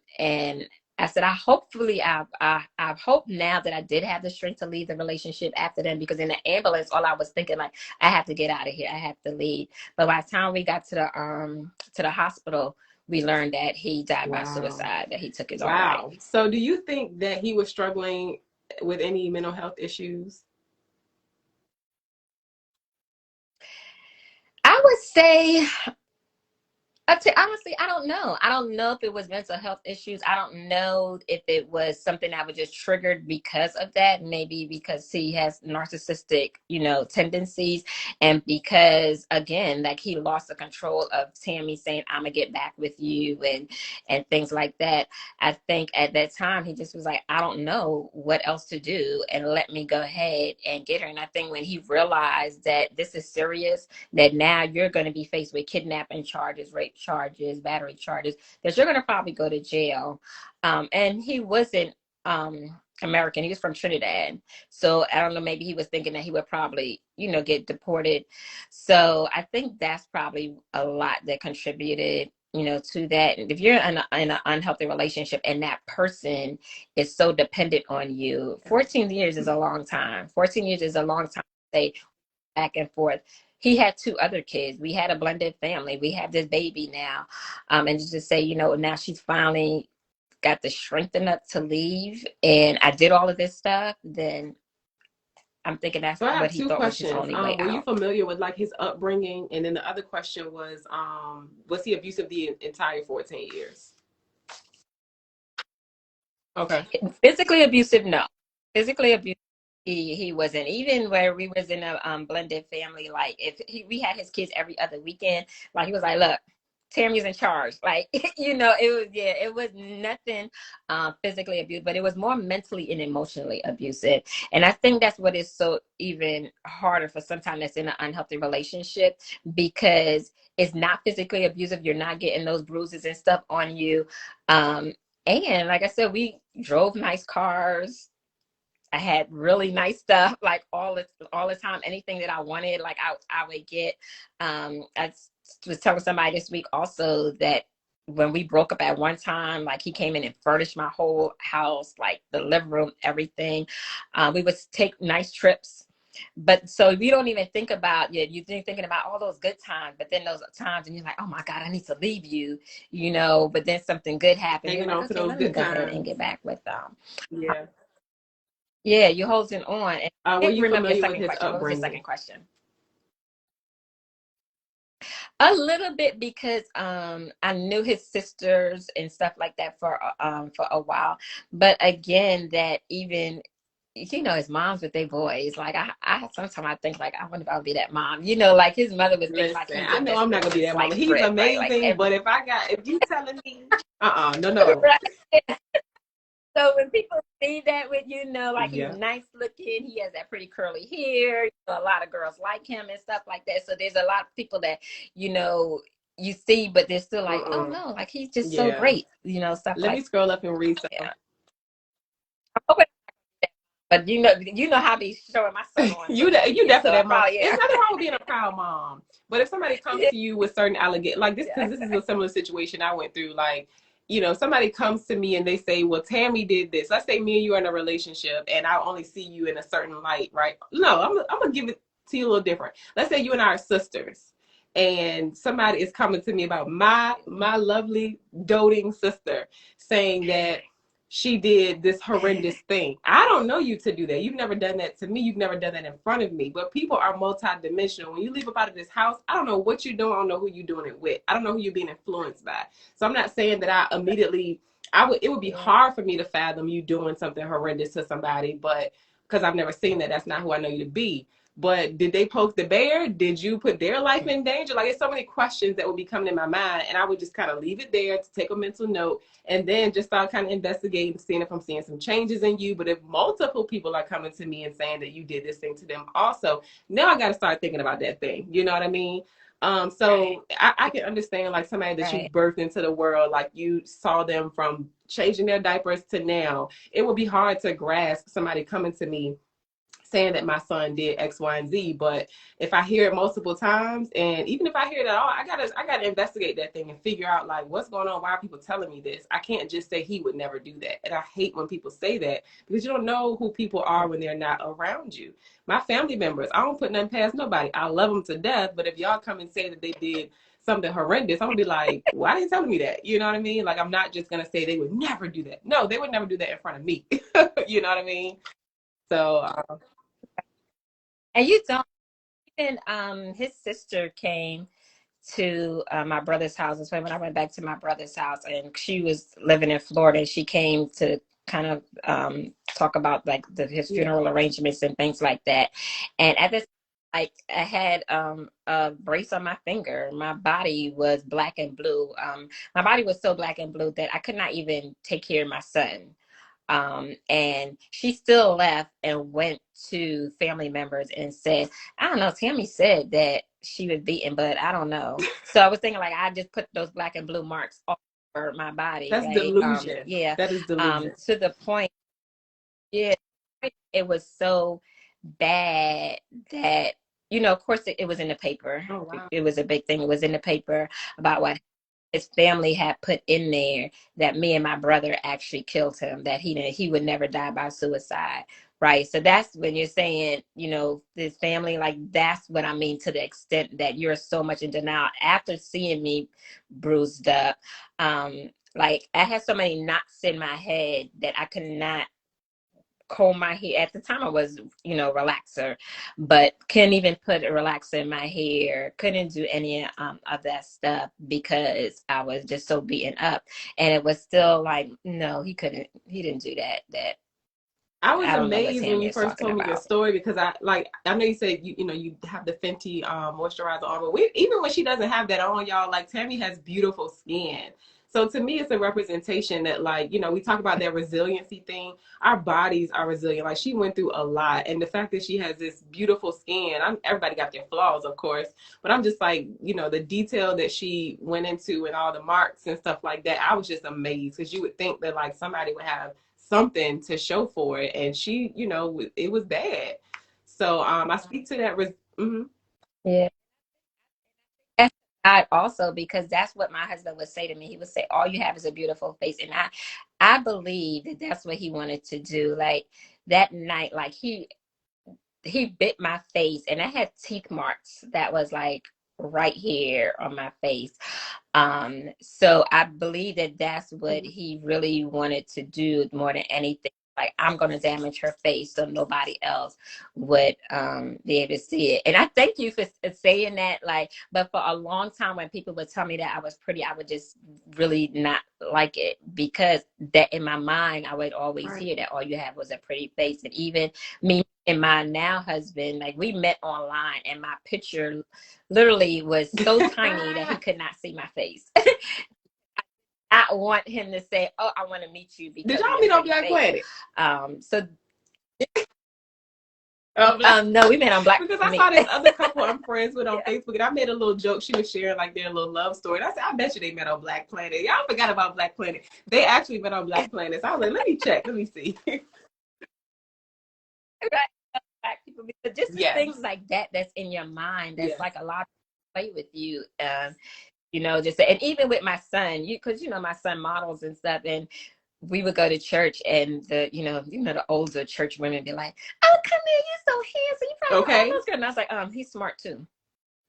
[SPEAKER 2] I said, I've hoped now that I did have the strength to leave the relationship after then, because in the ambulance, all I was thinking, like, I have to get out of here. I have to leave. But by the time we got to the hospital, we learned that he died by
[SPEAKER 1] Wow.
[SPEAKER 2] suicide, that he took his own life.
[SPEAKER 1] Wow. So do you think that he was struggling with any mental health issues?
[SPEAKER 2] I would say, honestly, I don't know. I don't know if it was mental health issues. I don't know if it was something that was just triggered because of that. Maybe because he has narcissistic, tendencies, and because again, like he lost the control of Tammie saying, "I'm gonna get back with you," and things like that. I think at that time he just was like, "I don't know what else to do, and let me go ahead and get her." And I think when he realized that this is serious, that now you're going to be faced with kidnapping charges, rape charges, battery charges, that you're going to probably go to jail. And he wasn't American. He was from Trinidad. So I don't know, maybe he was thinking that he would probably, get deported. So I think that's probably a lot that contributed, to that. And if you're in an unhealthy relationship and that person is so dependent on you, 14 years is a long time. 14 years is a long time to say back and forth. He had two other kids. We had a blended family. We have this baby now. And just say, now she's finally got the strength enough to leave and I did all of this stuff, then I'm thinking that's
[SPEAKER 1] So I
[SPEAKER 2] what
[SPEAKER 1] have
[SPEAKER 2] he
[SPEAKER 1] two
[SPEAKER 2] thought was his
[SPEAKER 1] questions.
[SPEAKER 2] only way
[SPEAKER 1] Were you
[SPEAKER 2] out.
[SPEAKER 1] familiar with like his upbringing? And then the other question was he abusive the entire 14 years? Okay.
[SPEAKER 2] Physically abusive, no. Physically abusive, he wasn't. Even where we was in a blended family, like if we had his kids every other weekend, like he was like, look, Tammie's in charge. Like, it was nothing physically abusive, but it was more mentally and emotionally abusive. And I think that's what is so even harder for sometimes that's in an unhealthy relationship, because it's not physically abusive. You're not getting those bruises and stuff on you. And like I said, we drove nice cars. I had really nice stuff, like all the time. Anything that I wanted, like I would get. I was telling somebody this week also that when we broke up at one time, like he came in and furnished my whole house, like the living room, everything. We would take nice trips. But so we don't even think about you think thinking about all those good times, but then those times and you're like, oh my God, I need to leave you, but then something good happened. You're
[SPEAKER 1] Hanging
[SPEAKER 2] like,
[SPEAKER 1] on to
[SPEAKER 2] okay,
[SPEAKER 1] those
[SPEAKER 2] let me
[SPEAKER 1] good
[SPEAKER 2] go ahead and get
[SPEAKER 1] times.
[SPEAKER 2] back with them.
[SPEAKER 1] Yeah.
[SPEAKER 2] Yeah, you're holding on. And I
[SPEAKER 1] Were
[SPEAKER 2] can't
[SPEAKER 1] you
[SPEAKER 2] remember your
[SPEAKER 1] familiar with
[SPEAKER 2] second
[SPEAKER 1] his
[SPEAKER 2] question. What was your second
[SPEAKER 1] upbringing?
[SPEAKER 2] question? A little bit, because I knew his sisters and stuff like that for a while. But again, that even his moms with their boys. Like I sometimes I think like I wonder if I'll be that mom. Like his mother would think like
[SPEAKER 1] Listen,
[SPEAKER 2] he's
[SPEAKER 1] I
[SPEAKER 2] the
[SPEAKER 1] know
[SPEAKER 2] best
[SPEAKER 1] I'm not
[SPEAKER 2] thing
[SPEAKER 1] gonna be
[SPEAKER 2] since
[SPEAKER 1] that mama.
[SPEAKER 2] sliced
[SPEAKER 1] He's
[SPEAKER 2] bread, right? Like
[SPEAKER 1] amazing, but if you telling me, no.
[SPEAKER 2] right. So when people see that with like he's
[SPEAKER 1] Yeah.
[SPEAKER 2] nice looking, he has that pretty curly hair. A lot of girls like him and stuff like that. So there's a lot of people that you see, but they're still like, oh
[SPEAKER 1] Mm-mm.
[SPEAKER 2] no, like he's just so
[SPEAKER 1] Yeah.
[SPEAKER 2] great, stuff
[SPEAKER 1] Let me
[SPEAKER 2] like
[SPEAKER 1] scroll up and read some.
[SPEAKER 2] that. But how I be showing my son on social
[SPEAKER 1] You
[SPEAKER 2] media, so
[SPEAKER 1] definitely
[SPEAKER 2] I
[SPEAKER 1] that mom.
[SPEAKER 2] probably
[SPEAKER 1] It's
[SPEAKER 2] am.
[SPEAKER 1] nothing wrong with being a proud mom. But if somebody comes to you with certain allegations, like this,
[SPEAKER 2] Yeah.
[SPEAKER 1] because this is a similar situation I went through. Like, somebody comes to me and they say, "Well, Tammie did this." Let's say me and you are in a relationship, and I only see you in a certain light, right? No, I'm gonna give it to you a little different. Let's say you and I are sisters, and somebody is coming to me about my lovely doting sister, saying that she did this horrendous thing. I don't know you to do that. You've never done that to me. You've never done that in front of me. But people are multidimensional. When you leave up out of this house, I don't know what you're doing. I don't know who you're doing it with. I don't know who you're being influenced by. So I'm not saying that I immediately, it would be hard for me to fathom you doing something horrendous to somebody, but because I've never seen that, that's not who I know you to be. But did they poke the bear? Did you put their life in danger? Like, it's so many questions that would be coming in my mind, and I would just kind of leave it there to take a mental note, and then just start kind of investigating, seeing if I'm seeing some changes in you. But if multiple people are coming to me and saying that you did this thing to them also, now I got to start thinking about that thing. You know what I mean? So I can understand, like, somebody that you
[SPEAKER 2] Right.
[SPEAKER 1] birthed into the world, like you saw them from changing their diapers to now. It would be hard to grasp somebody coming to me saying that my son did X, Y, and Z. But if I hear it multiple times, and even if I hear it at all, I gotta investigate that thing and figure out, like, what's going on. Why are people telling me this? I can't just say he would never do that. And I hate when people say that, because you don't know who people are when they're not around you. My family members, I don't put nothing past nobody. I love them to death. But if y'all come and say that they did something horrendous, I'm gonna be like, why are you telling me that? You know what I mean? Like, I'm not just gonna say they would never do that. No, they would never do that in front of me. You know what I mean? So
[SPEAKER 2] And you don't even his sister came to my brother's house. So when I went back to my brother's house, and she was living in Florida, and she came to kind of talk about like his
[SPEAKER 1] yeah.
[SPEAKER 2] funeral arrangements and things like that. And at this, like, I had a brace on my finger. My body was black and blue. My body was so black and blue that I could not even take care of my son. And she still left and went to family members and said, I don't know, Tammie said that she was beaten, but I don't know. So I was thinking, like, I just put those black and blue marks all over my body,
[SPEAKER 1] That's
[SPEAKER 2] right?
[SPEAKER 1] delusion.
[SPEAKER 2] Yeah.
[SPEAKER 1] That is delusion.
[SPEAKER 2] To the point, yeah, it was so bad that, of course it was in the paper.
[SPEAKER 1] Oh wow.
[SPEAKER 2] It was a big thing. It was in the paper about what his family had put in there, that me and my brother actually killed him, that he would never die by suicide. Right. So that's when you're saying, this family, like, that's what I mean, to the extent that you're so much in denial after seeing me bruised up. Like, I had so many knots in my head that I could not comb my hair. At the time I was, relaxer, but couldn't even put a relaxer in my hair, couldn't do any of that stuff because I was just so beaten up. And it was still like, no, he didn't do that.
[SPEAKER 1] I was
[SPEAKER 2] I don't know what
[SPEAKER 1] amazed when
[SPEAKER 2] Tammie
[SPEAKER 1] you
[SPEAKER 2] is
[SPEAKER 1] first
[SPEAKER 2] talking
[SPEAKER 1] told me your
[SPEAKER 2] about.
[SPEAKER 1] story, because I know you said you have the Fenty moisturizer on, but even when she doesn't have that on, y'all, like, Tammie has beautiful skin. So to me, it's a representation that, like, we talk about that resiliency thing. Our bodies are resilient. Like, she went through a lot, and the fact that she has this beautiful skin. Everybody got their flaws, of course, but I'm just like, the detail that she went into and all the marks and stuff like that. I was just amazed, because you would think that, like, somebody would have something to show for it, and she, it was bad. So I speak to that. Mm-hmm.
[SPEAKER 2] Yeah. And I also, because that's what my husband would say to me. He would say, all you have is a beautiful face. And I believe that that's what he wanted to do. Like, that night, like, he bit my face, and I had teeth marks that was like right here on my face. So I believe that that's what he really wanted to do more than anything. Like, I'm going to damage her face so nobody else would be able to see it. And I thank you for saying that. Like, but for a long time, when people would tell me that I was pretty, I would just really not like it, because that in my mind, I would always
[SPEAKER 1] Right.
[SPEAKER 2] hear that all you have was a pretty face. And even me and my now husband, like, we met online, and my picture literally was so tiny that he could not see my face. I want him to say, "Oh, I want to meet you
[SPEAKER 1] Did
[SPEAKER 2] because of
[SPEAKER 1] y'all
[SPEAKER 2] your
[SPEAKER 1] meet on
[SPEAKER 2] pretty
[SPEAKER 1] Black
[SPEAKER 2] face."
[SPEAKER 1] Planet?
[SPEAKER 2] So
[SPEAKER 1] Black
[SPEAKER 2] no, we met on Black
[SPEAKER 1] Because I
[SPEAKER 2] Planet.
[SPEAKER 1] saw this other couple I'm friends with on Facebook, and I made a little joke. She was sharing, like, their little love story. And I said, I bet you they met on Black Planet. Y'all forgot about Black Planet. They actually met on Black Planet. So I was like, let me check. Let me see.
[SPEAKER 2] Right. Black people, because just
[SPEAKER 1] Yes.
[SPEAKER 2] things like that that's in your mind, that's
[SPEAKER 1] Yes.
[SPEAKER 2] like a lot of play with you. Just, and even with my son, because my son models and stuff, and we would go to church, and the older church women be like, "Oh, come here, you're so handsome, you probably know all
[SPEAKER 1] Okay.
[SPEAKER 2] those girls." And I was like, he's smart too.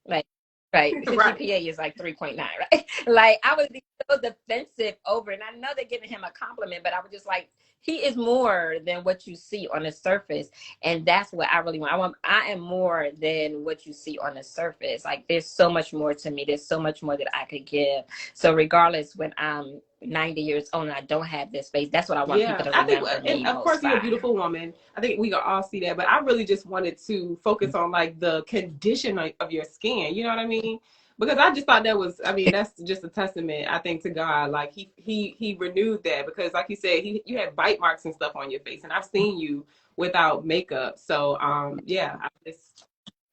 [SPEAKER 2] Like, right, his
[SPEAKER 1] Right.
[SPEAKER 2] GPA is like 3.9, right? Like, I would be so defensive over, and I know they're giving him a compliment, but I was just like, he is more than what you see on the surface, and that's what I really want. I am more than what you see on the surface. Like, there's so much more to me. There's so much more that I could give. So regardless, when I'm 90 years old and I don't have this space, that's what I want people
[SPEAKER 1] Yeah,
[SPEAKER 2] to
[SPEAKER 1] I think,
[SPEAKER 2] remember
[SPEAKER 1] and
[SPEAKER 2] me
[SPEAKER 1] of course,
[SPEAKER 2] most
[SPEAKER 1] you're a
[SPEAKER 2] by.
[SPEAKER 1] beautiful woman. I think we can all see that, but I really just wanted to focus on like the condition of your skin. You know what I mean? Because I just thought that was, I mean, that's just a testament, I think, to God. Like he renewed that because, like you said, you had bite marks and stuff on your face, and I've seen you without makeup. So, yeah, I just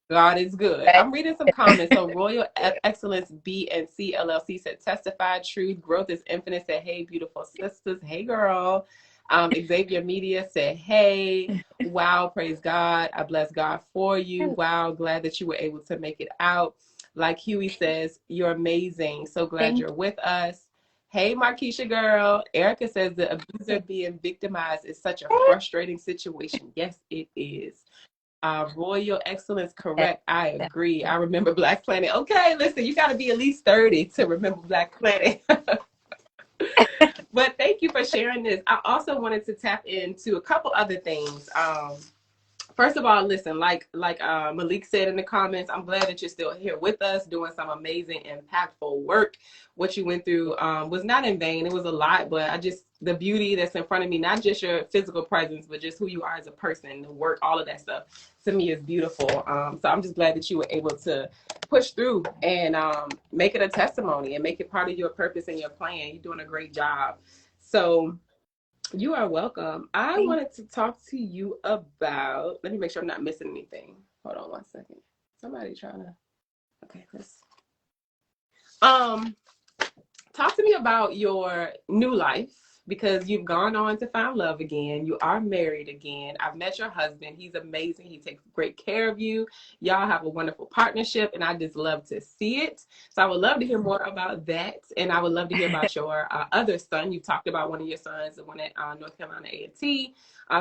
[SPEAKER 1] God is good. I'm reading some comments. So Royal Excellence B and C LLC said, "Testified truth. Growth is infinite." Said, "Hey, beautiful sisters. Hey, girl." Xavier Media said, "Hey, wow, praise God. I bless God for you. Wow, glad that you were able to make it out." Like Huey says, "You're amazing. So glad
[SPEAKER 2] Thank
[SPEAKER 1] you're with us." Hey, Markeisha girl. Erica says the abuser being victimized is such a frustrating situation. Yes, it is. Royal Excellence, correct. I agree. I remember Black Planet. Okay, listen, you got to be at least 30 to remember Black Planet. But thank you for sharing this. I also wanted to tap into a couple other things. First of all, listen, like Malik said in the comments, I'm glad that you're still here with us doing some amazing, impactful work. What you went through was not in vain. It was a lot, but the beauty that's in front of me, not just your physical presence, but just who you are as a person, the work, all of that stuff, to me is beautiful. So I'm just glad that you were able to push through and make it a testimony and make it part of your purpose and your plan. You're doing a great job. So you are welcome. I
[SPEAKER 2] you.
[SPEAKER 1] wanted to talk to you about, let me make sure I'm not missing anything. Hold on one second. Somebody trying to, okay, let's, um, talk to me about your new life because you've gone on to find love again. You are married again. I've met your husband. He's amazing. He takes great care of you. Y'all have a wonderful partnership, and I just love to see it. So I would love to hear more about that, and I would love to hear about your other son. You talked about one of your sons, the one at North Carolina A&T.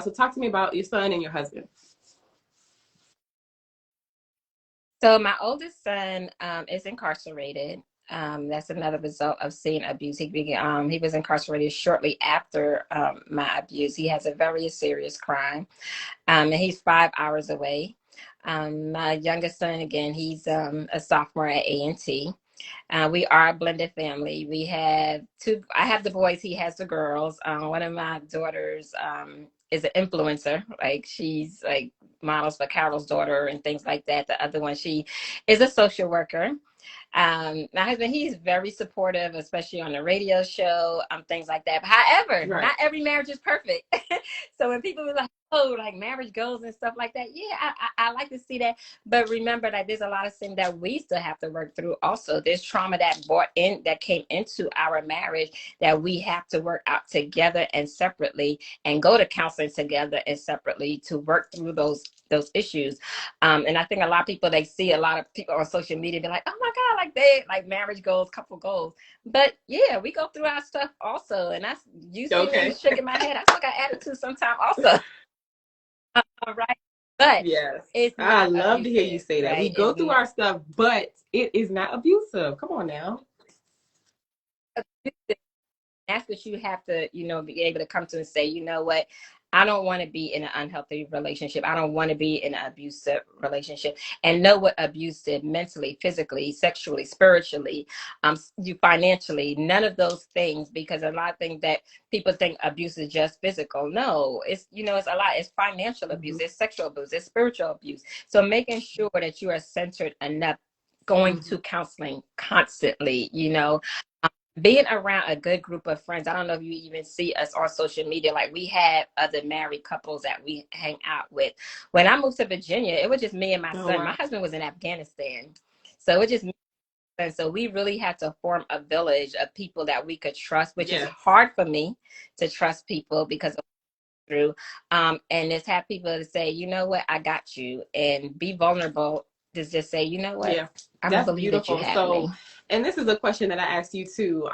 [SPEAKER 1] So talk to me about your son and your husband.
[SPEAKER 2] So my oldest son is incarcerated. That's another result of seeing abuse. He was incarcerated shortly after my abuse. He has a very serious crime, and he's 5 hours away. My youngest son, again, he's a sophomore at A&T. We are a blended family. We have two. I have the boys. He has the girls. One of my daughters is an influencer. Like she's like models for Carol's daughter and things like that. The other one, she is a social worker. My husband, he's very supportive, especially on the radio show, things like that. But however,
[SPEAKER 1] Right.
[SPEAKER 2] not every marriage is perfect. So when people were like, oh, like marriage goals and stuff like that, yeah, I like to see that. But remember that there's a lot of things that we still have to work through. Also, there's trauma that came into our marriage that we have to work out together and separately, and go to counseling together and separately to work through those issues. And I think a lot of people, they see a lot of people on social media be like, oh my God, like they like marriage goals, couple goals. But yeah, we go through our stuff also. And that's, you see me
[SPEAKER 1] Okay.
[SPEAKER 2] shaking my head. I still got attitude sometimes also. All right. But
[SPEAKER 1] Yes.
[SPEAKER 2] it's
[SPEAKER 1] I
[SPEAKER 2] not
[SPEAKER 1] love to hear you
[SPEAKER 2] abusive,
[SPEAKER 1] say that. We
[SPEAKER 2] right?
[SPEAKER 1] go
[SPEAKER 2] It's
[SPEAKER 1] through
[SPEAKER 2] not
[SPEAKER 1] our stuff, but it is not abusive. Come on now.
[SPEAKER 2] abusive. That's what you have to, be able to come to and say, you know what? I don't want to be in an unhealthy relationship. I don't want to be in an abusive relationship, and know what abuse did mentally, physically, sexually, spiritually, you financially, none of those things, because a lot of things that people think abuse is just physical. No, it's a lot. It's financial abuse,
[SPEAKER 1] Mm-hmm.
[SPEAKER 2] it's sexual abuse, it's spiritual abuse. So making sure that you are centered enough, going
[SPEAKER 1] Mm-hmm.
[SPEAKER 2] to counseling constantly, being around a good group of friends. I don't know if you even see us on social media. Like we have other married couples that we hang out with. When I moved to Virginia, it was just me and my
[SPEAKER 1] Oh,
[SPEAKER 2] son. My
[SPEAKER 1] wow.
[SPEAKER 2] husband was in Afghanistan. So it was just me. And so we really had to form a village of people that we could trust, which is
[SPEAKER 1] Yes.
[SPEAKER 2] hard for me to trust people because of through. And just have people to say, you know what, I got you, and be vulnerable to just say, you know what,
[SPEAKER 1] Yeah.
[SPEAKER 2] I'm gonna
[SPEAKER 1] That's
[SPEAKER 2] believe that you
[SPEAKER 1] beautiful.
[SPEAKER 2] have me.
[SPEAKER 1] So, and this is a question that I asked you too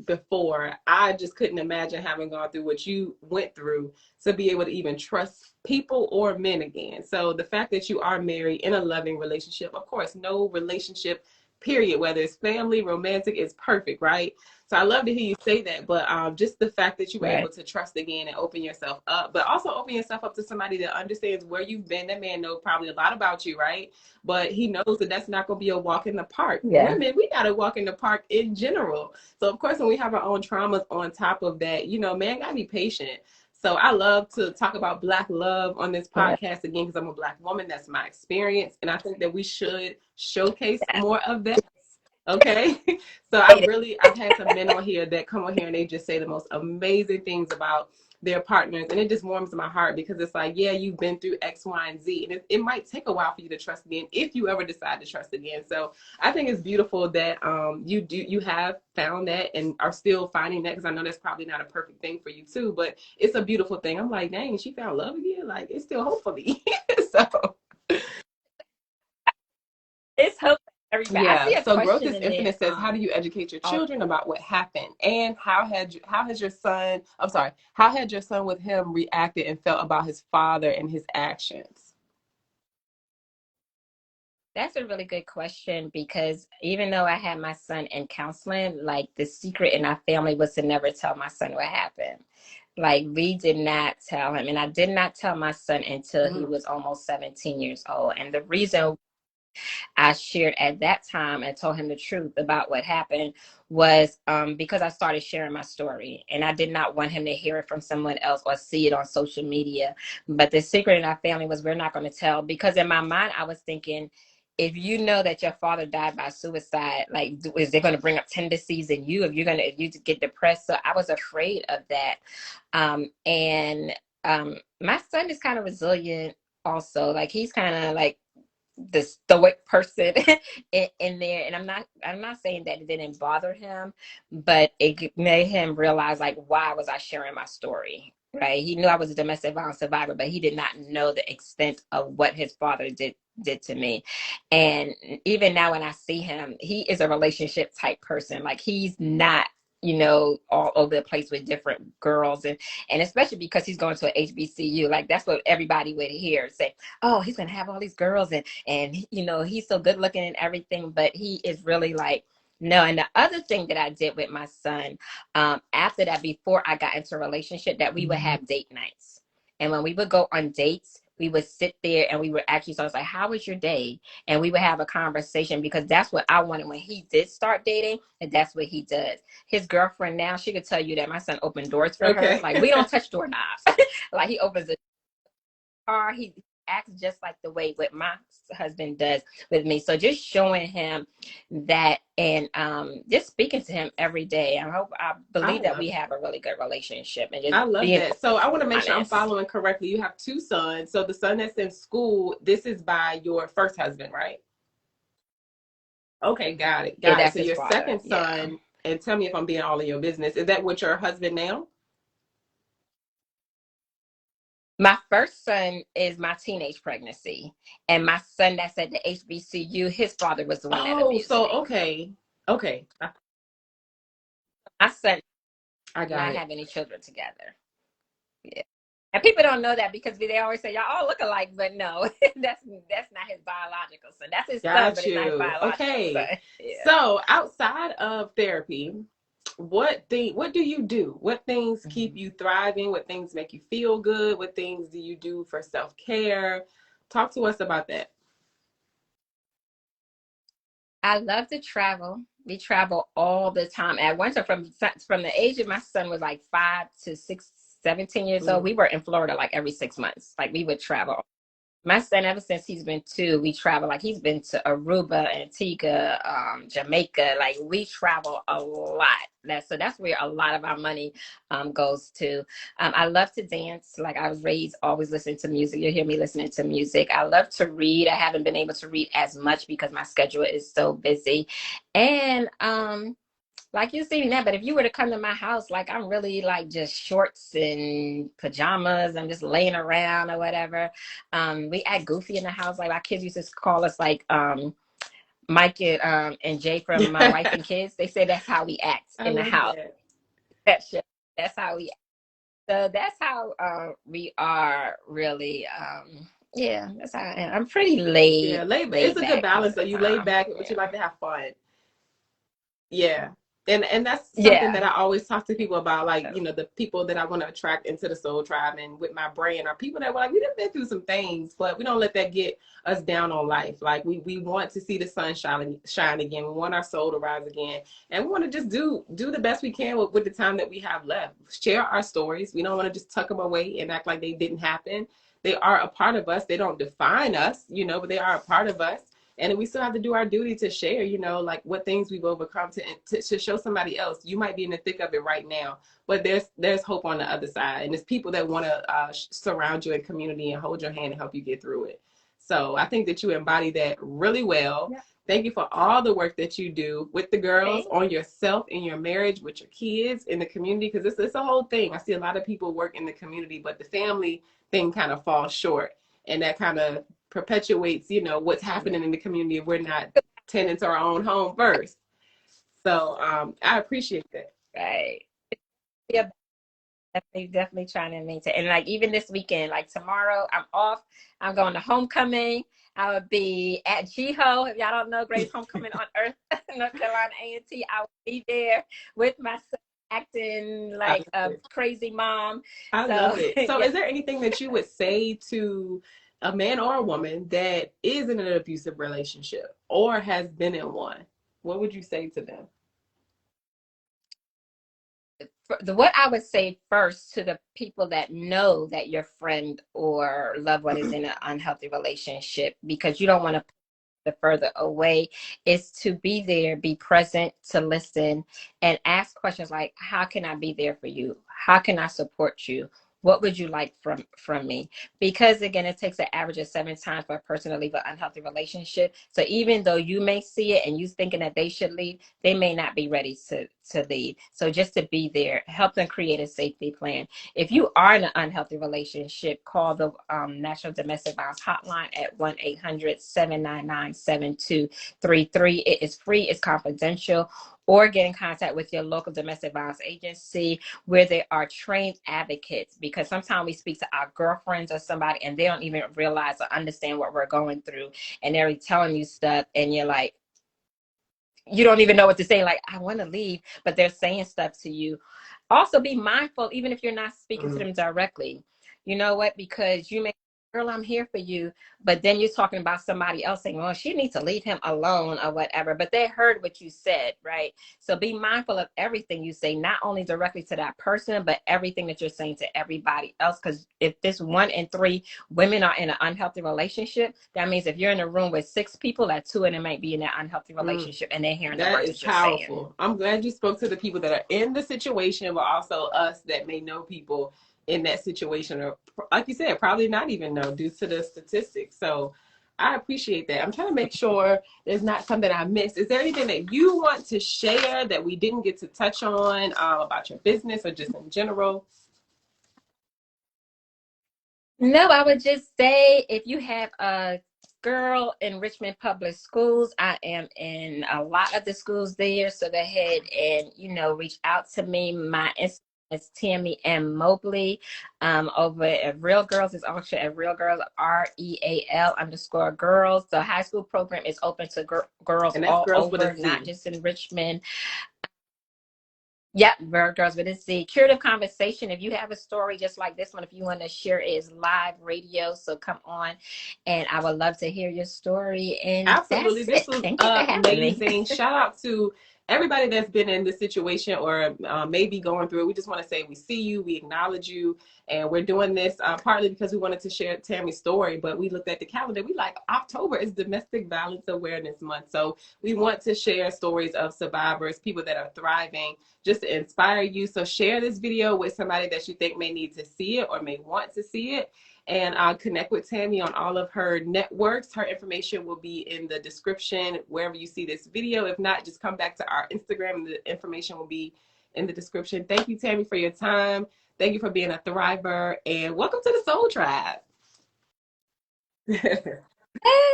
[SPEAKER 1] before. I just couldn't imagine having gone through what you went through to be able to even trust people or men again. So the fact that you are married in a loving relationship, of course, no relationship period, whether it's family, romantic, it's perfect, right? So I love to hear you say that, but just the fact that you were able
[SPEAKER 2] Right.
[SPEAKER 1] to trust again and open yourself up, but also open yourself up to somebody that understands where you've been. That man knows probably a lot about you, right? But he knows that that's not going to be a walk in the park.
[SPEAKER 2] Yeah.
[SPEAKER 1] Women, we got to walk in the park in general. So of course, when we have our own traumas on top of that, you know, man, got to be patient. So I love to talk about Black love on this
[SPEAKER 2] Yeah.
[SPEAKER 1] podcast again because I'm a Black woman. That's my experience. And I think that we should showcase more of that. Okay. So I've had some men on here that come on here and they just say the most amazing things about their partners. And it just warms my heart because it's like, yeah, you've been through X, Y, and Z. And it might take a while for you to trust again if you ever decide to trust again. So I think it's beautiful that you have found that and are still finding that, because I know that's probably not a perfect thing for you too, but it's a beautiful thing. I'm like, dang, she found love again. Like, it's still hope for me. So
[SPEAKER 2] It's hope for everybody. I
[SPEAKER 1] yeah.
[SPEAKER 2] see a
[SPEAKER 1] So Growth
[SPEAKER 2] question
[SPEAKER 1] is
[SPEAKER 2] in there.
[SPEAKER 1] Infinite says, how do you educate your
[SPEAKER 2] Also,
[SPEAKER 1] children about what happened, and how has your son? I'm sorry. How had your son with him reacted and felt about his father and his actions?
[SPEAKER 2] that's a really good question, because even though I had my son in counseling, like the secret in our family was to never tell my son what happened. Like we did not tell him, and I did not tell my son until he
[SPEAKER 1] Mm,
[SPEAKER 2] was almost 17 years old. And the reason I shared at that time and told him the truth about what happened was because I started sharing my story, and I did not want him to hear it from someone else or see it on social media. But the secret in our family was we're not going to tell, because in my mind I was thinking, if you know that your father died by suicide, like is they going to bring up tendencies in you if you get depressed? So I was afraid of that. And my son is kind of resilient also. Like he's kind of like the stoic person in there, and I'm not saying that it didn't bother him, but it made him realize, like, why was I sharing my story, right? He knew I was a domestic violence survivor, but he did not know the extent of what his father did to me. And even now when I see him, he is a relationship type person. Like he's not, all over the place with different girls, and especially because he's going to a HBCU. Like that's what everybody would hear, say, oh, he's gonna have all these girls, and he's so good looking and everything, but he is really like, no. And the other thing that I did with my son, after that, before I got into a relationship, that we would have date nights. And when we would go on dates, we would sit there and we would actually, so I was like, how was your day? And we would have a conversation, because that's what I wanted when he did start dating. And that's what he does. His girlfriend now, she could tell you that my son opened doors for her.
[SPEAKER 1] okay.
[SPEAKER 2] Like we don't touch doorknobs. Like he opens the car, he acts just like the way what my husband does with me. So just showing him that, and just speaking to him every day. I
[SPEAKER 1] I
[SPEAKER 2] believe that
[SPEAKER 1] love
[SPEAKER 2] we
[SPEAKER 1] it.
[SPEAKER 2] have a really good relationship, and just
[SPEAKER 1] I love
[SPEAKER 2] being
[SPEAKER 1] that. So I want to make sure I'm
[SPEAKER 2] honest.
[SPEAKER 1] following correctly. You have two sons. So the son that's in school, this is by your first husband, right? Okay, got it.
[SPEAKER 2] Yeah,
[SPEAKER 1] Got it.
[SPEAKER 2] that's
[SPEAKER 1] So
[SPEAKER 2] his
[SPEAKER 1] your
[SPEAKER 2] father.
[SPEAKER 1] second
[SPEAKER 2] Yeah.
[SPEAKER 1] son, and tell me if I'm being all in your business, is that with your husband now?
[SPEAKER 2] My first son is my teenage pregnancy, and my son that's at the HBCU, his father was the one that
[SPEAKER 1] Oh,
[SPEAKER 2] abused
[SPEAKER 1] so
[SPEAKER 2] me.
[SPEAKER 1] okay. Okay.
[SPEAKER 2] My son
[SPEAKER 1] I
[SPEAKER 2] did
[SPEAKER 1] got
[SPEAKER 2] not
[SPEAKER 1] it.
[SPEAKER 2] have any children together. Yeah. And people don't know that, because they always say y'all all look alike, but no, that's not his biological son. That's his son, but
[SPEAKER 1] Got
[SPEAKER 2] it's not his
[SPEAKER 1] you.
[SPEAKER 2] biological
[SPEAKER 1] Okay.
[SPEAKER 2] son. Yeah.
[SPEAKER 1] So outside of therapy, what do you do? What things keep
[SPEAKER 2] Mhm.
[SPEAKER 1] you thriving? What things make you feel good? What things do you do for self-care? Talk to us about that.
[SPEAKER 2] I love to travel. We travel all the time. At one time, from the age of my son was like 5 to 6, 17 years old,
[SPEAKER 1] Mm.
[SPEAKER 2] we were in Florida like every 6 months. Like we would travel. My son, ever since he's been 2, we travel. Like he's been to Aruba, Antigua, Jamaica. Like we travel a lot. That's where a lot of our money goes to. I love to dance. Like I was raised always listening to music. You'll hear me listening to music. I love to read. I haven't been able to read as much because my schedule is so busy. And like you see me now, but if you were to come to my house, like I'm really like just shorts and pajamas. I'm just laying around or whatever. We act goofy in the house. Like our kids used to call us like Mike and Jay from My Wife and Kids. They say that's how we act
[SPEAKER 1] I
[SPEAKER 2] in the
[SPEAKER 1] love
[SPEAKER 2] house.
[SPEAKER 1] that.
[SPEAKER 2] That's just, that's how we act. So that's how we are really. Yeah, that's how I am. I'm pretty
[SPEAKER 1] Yeah, it's
[SPEAKER 2] laid
[SPEAKER 1] a good
[SPEAKER 2] back most
[SPEAKER 1] balance.
[SPEAKER 2] of
[SPEAKER 1] So
[SPEAKER 2] the
[SPEAKER 1] you lay
[SPEAKER 2] time.
[SPEAKER 1] back, but
[SPEAKER 2] Yeah.
[SPEAKER 1] you like to have fun. Yeah. And that's something
[SPEAKER 2] Yeah.
[SPEAKER 1] that I always talk to people about, like, the people that I want to attract into the soul tribe and with my brand are people that were like, we done been through some things, but we don't let that get us down on life. Like we want to see the sun shine again. We want our soul to rise again. And we want to just do the best we can with the time that we have left. Share our stories. We don't want to just tuck them away and act like they didn't happen. They are a part of us. They don't define us, but they are a part of us, and we still have to do our duty to share, like what things we've overcome to show somebody else. You might be in the thick of it right now, but there's hope on the other side, and there's people that want to surround you in community and hold your hand and help you get through it. So I think that you embody that really well.
[SPEAKER 2] Yeah.
[SPEAKER 1] Thank you for all the work that you do with the girls,
[SPEAKER 2] Thanks.
[SPEAKER 1] on yourself, in your marriage, with your kids, in the community, because it's a whole thing. I see a lot of people work in the community, but the family thing kind of falls short, and that kind of perpetuates, what's
[SPEAKER 2] Yeah.
[SPEAKER 1] happening in the community if we're not tending to our own home first. So I appreciate that.
[SPEAKER 2] Right. Yeah, definitely trying to maintain. And like even this weekend, like tomorrow, I'm off. I'm going to homecoming. I will be at GHO. If y'all don't know, Greatest Homecoming on Earth, North Carolina A&T. I will be there with my son acting
[SPEAKER 1] I
[SPEAKER 2] like
[SPEAKER 1] love
[SPEAKER 2] a
[SPEAKER 1] it.
[SPEAKER 2] crazy mom.
[SPEAKER 1] I
[SPEAKER 2] So
[SPEAKER 1] love it. So
[SPEAKER 2] yeah.
[SPEAKER 1] is there anything that you would say to a man or a woman that is in an abusive relationship or has been in one? What would you say to them?
[SPEAKER 2] What I would say first to the people that know that your friend or loved one is in an unhealthy relationship, because you don't want to the further away, is to be there, be present, to listen, and ask questions like, how can I be there for you? How can I support you? What would you like from me? Because again, it takes an average of 7 times for a person to leave an unhealthy relationship. So even though you may see it and you thinking that they should leave, they may not be ready to leave. So just to be there, help them create a safety plan. If you are in an unhealthy relationship, call the National Domestic Violence Hotline at 1-800-799-7233. It is free, it's confidential. Or get in contact with your local domestic violence agency where they are trained advocates, because sometimes we speak to our girlfriends or somebody and they don't even realize or understand what we're going through, and they're telling you stuff and you're like, you don't even know what to say, like, I want to leave, but they're saying stuff to you. Also be mindful, even if you're not speaking to
[SPEAKER 1] Mm.
[SPEAKER 2] them directly, you know what, because you may, girl, I'm here for you, but then you're talking about somebody else saying, well, she needs to leave him alone or whatever, but they heard what you said, right? So be mindful of everything you say, not only directly to that person, but everything that you're saying to everybody else. Because if this 1 in 3 women are in an unhealthy relationship, that means if you're in a room with 6 people, that 2 of them might be in that unhealthy
[SPEAKER 1] Mm.
[SPEAKER 2] relationship and they're hearing the
[SPEAKER 1] That
[SPEAKER 2] words
[SPEAKER 1] is
[SPEAKER 2] that you're saying.
[SPEAKER 1] powerful. I'm glad you spoke to the people that are in the situation, but also us that may know people in that situation, or like you said, probably not even know due to the statistics. So I appreciate that. I'm trying to make sure there's not something I missed. Is there anything that you want to share that we didn't get to touch on about your business or just in general?
[SPEAKER 2] No, I would just say if you have a girl in Richmond Public Schools, I am in a lot of the schools there. So go ahead and, reach out to me. My Instagram is Tammie Mobley. Over at Real Girls is also at Real Girls, REAL_girls. The high school program is open to girls
[SPEAKER 1] And that's
[SPEAKER 2] all
[SPEAKER 1] girls with a
[SPEAKER 2] over, not
[SPEAKER 1] Z.
[SPEAKER 2] just in Richmond. Yep, Bird Girls with a Z. Curative Conversation. If you have a story just like this one, if you want to share it, is live radio. So come on, and I would love to hear your story. And
[SPEAKER 1] Absolutely.
[SPEAKER 2] that's
[SPEAKER 1] This
[SPEAKER 2] it.
[SPEAKER 1] was
[SPEAKER 2] Thank you for having me.
[SPEAKER 1] amazing. Shout out to everybody that's been in this situation or maybe going through it. We just want to say we see you, we acknowledge you, and we're doing this partly because we wanted to share Tammie's story, but we looked at the calendar. We like October is Domestic Violence Awareness Month. So we want to share stories of survivors, people that are thriving, just to inspire you. So share this video with somebody that you think may need to see it or may want to see it, and connect with Tammie on all of her networks. Her information will be in the description wherever you see this video. If not, just come back to our Instagram and the information will be in the description. Thank you, Tammie, for your time. Thank you for being a thriver, and welcome to the Soul Tribe.
[SPEAKER 2] Yes,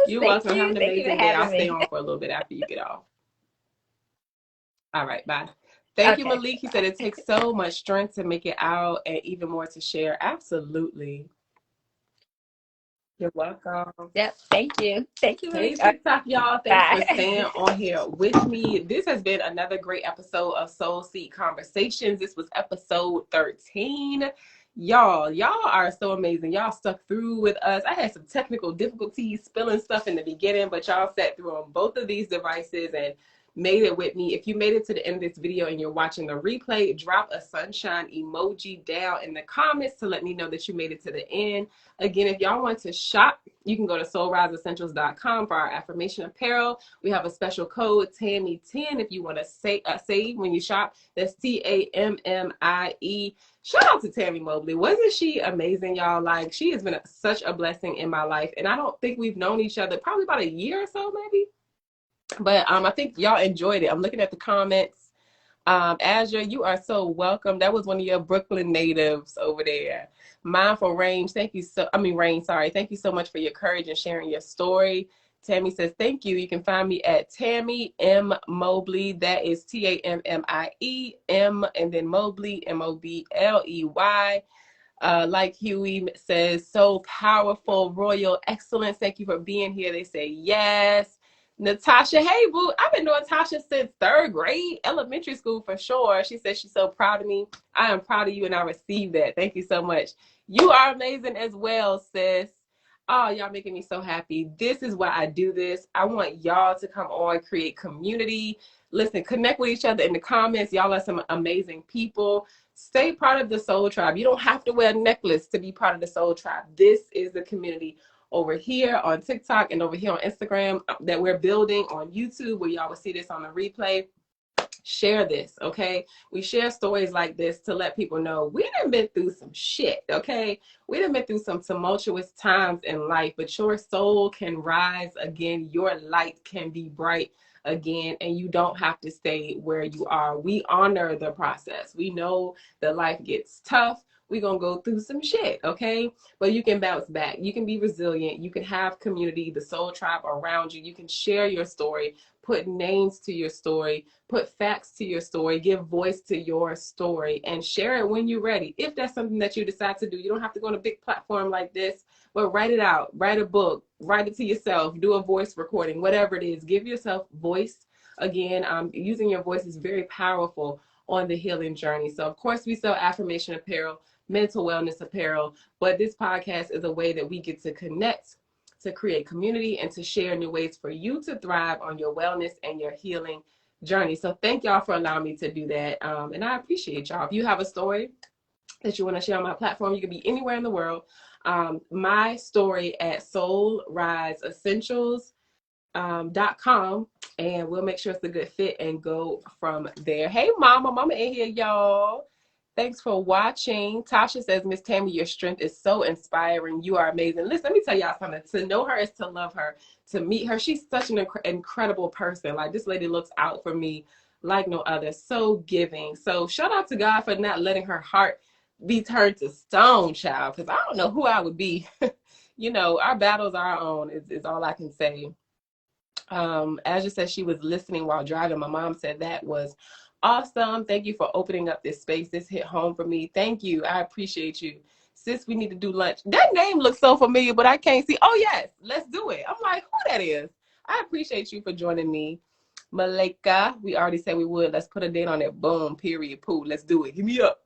[SPEAKER 1] You're
[SPEAKER 2] thank
[SPEAKER 1] welcome. Have
[SPEAKER 2] you.
[SPEAKER 1] an
[SPEAKER 2] Thank you for
[SPEAKER 1] amazing day. I'll
[SPEAKER 2] having
[SPEAKER 1] stay
[SPEAKER 2] me.
[SPEAKER 1] on for a little bit after you get off. All right, bye. Thank you,
[SPEAKER 2] Okay,
[SPEAKER 1] Malik. He said it
[SPEAKER 2] bye.
[SPEAKER 1] takes so much strength to make it out and even more to share. Absolutely. You're welcome.
[SPEAKER 2] Yep. Thank you. Thank you.
[SPEAKER 1] Hey, TikTok, y'all. Thanks for
[SPEAKER 2] Bye.
[SPEAKER 1] staying on here with me. This has been another great episode of Soul Seed Conversations. This was episode 13. Y'all are so amazing. Y'all stuck through with us. I had some technical difficulties spilling stuff in the beginning, but y'all sat through on both of these devices and made it with me. If you made it to the end of this video and you're watching the replay, drop a sunshine emoji down in the comments to let me know that you made it to the end. Again, if y'all want to shop, you can go to soulriseessentials.com for our affirmation apparel. We have a special code, Tammie10, if you want to save when you shop. That's Tammie. Shout out to Tammie Mobley. Wasn't she amazing, y'all? Like, she has been such a blessing in my life. And I don't think we've known each other probably about a year or so, maybe. But I think y'all enjoyed it. I'm looking at the comments. Azure, you are so welcome. That was one of your Brooklyn natives over there. Mindful Range, thank you Rain, sorry. Thank you so much for your courage and sharing your story. Tammie says, thank you. You can find me at Tammie M. Mobley. That is Tammie M and then Mobley, Mobley. Like Huey says, so powerful, royal excellence. Thank you for being here. They say yes. Natasha, hey boo, I've been knowing Tasha since 3rd grade, elementary school for sure. She says she's so proud of me. I am proud of you and I received that. Thank you so much. You are amazing as well, sis. Oh, y'all making me so happy. This is why I do this. I want y'all to come on, create community. Listen, connect with each other in the comments. Y'all are some amazing people. Stay part of the Soul Tribe. You don't have to wear a necklace to be part of the Soul Tribe. This is the community over here on TikTok and over here on Instagram that we're building on YouTube, where y'all will see this on the replay. Share this, okay? We share stories like this to let people know we done been through some shit, okay? We done been through some tumultuous times in life, but your soul can rise again. Your light can be bright again, and you don't have to stay where you are. We honor the process. We know that life gets tough. We're going to go through some shit, okay? But you can bounce back. You can be resilient. You can have community, the Soul Tribe around you. You can share your story, put names to your story, put facts to your story, give voice to your story, and share it when you're ready. If that's something that you decide to do, you don't have to go on a big platform like this, but write it out, write a book, write it to yourself, do a voice recording, whatever it is. Give yourself voice. Again, using your voice is very powerful on the healing journey. So, of course, we sell affirmation apparel, mental wellness apparel, but this podcast is a way that we get to connect, to create community, and to share new ways for you to thrive on your wellness and your healing journey. So thank y'all for allowing me to do that. And I appreciate y'all. If you have a story that you want to share on my platform, you can be anywhere in the world. My story at soulriseessentials.com, and we'll make sure it's a good fit and go from there. Hey, mama in here, y'all. Thanks for watching. Tasha says, Miss Tammie, your strength is so inspiring. You are amazing. Listen, let me tell y'all something. To know her is to love her. To meet her, she's such an incredible person. Like, this lady looks out for me like no other. So giving. So shout out to God for not letting her heart be turned to stone, child, because I don't know who I would be. You know, our battles are our own is all I can say. As you said, she was listening while driving. My mom said that was awesome. Thank you for opening up this space. This hit home for me. Thank you. I appreciate you. Sis, we need to do lunch. That name looks so familiar, but I can't see. Oh, yes. Let's do it. I'm like, who that is? I appreciate you for joining me. Malika, we already said we would. Let's put a date on it. Boom, period, poo. Let's do it. Give me up.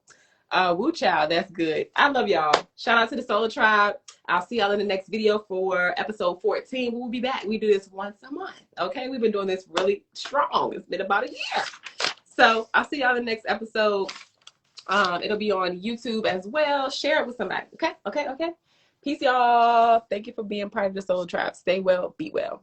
[SPEAKER 1] Woo child, that's good. I love y'all. Shout out to the Soul Tribe. I'll see y'all in the next video for episode 14. We'll be back. We do this once a month. Okay, we've been doing this really strong. It's been about a year. So I'll see y'all in the next episode. It'll be on YouTube as well. Share it with somebody. Okay. Peace, y'all. Thank you for being part of the Soul Tribe. Stay well, be well.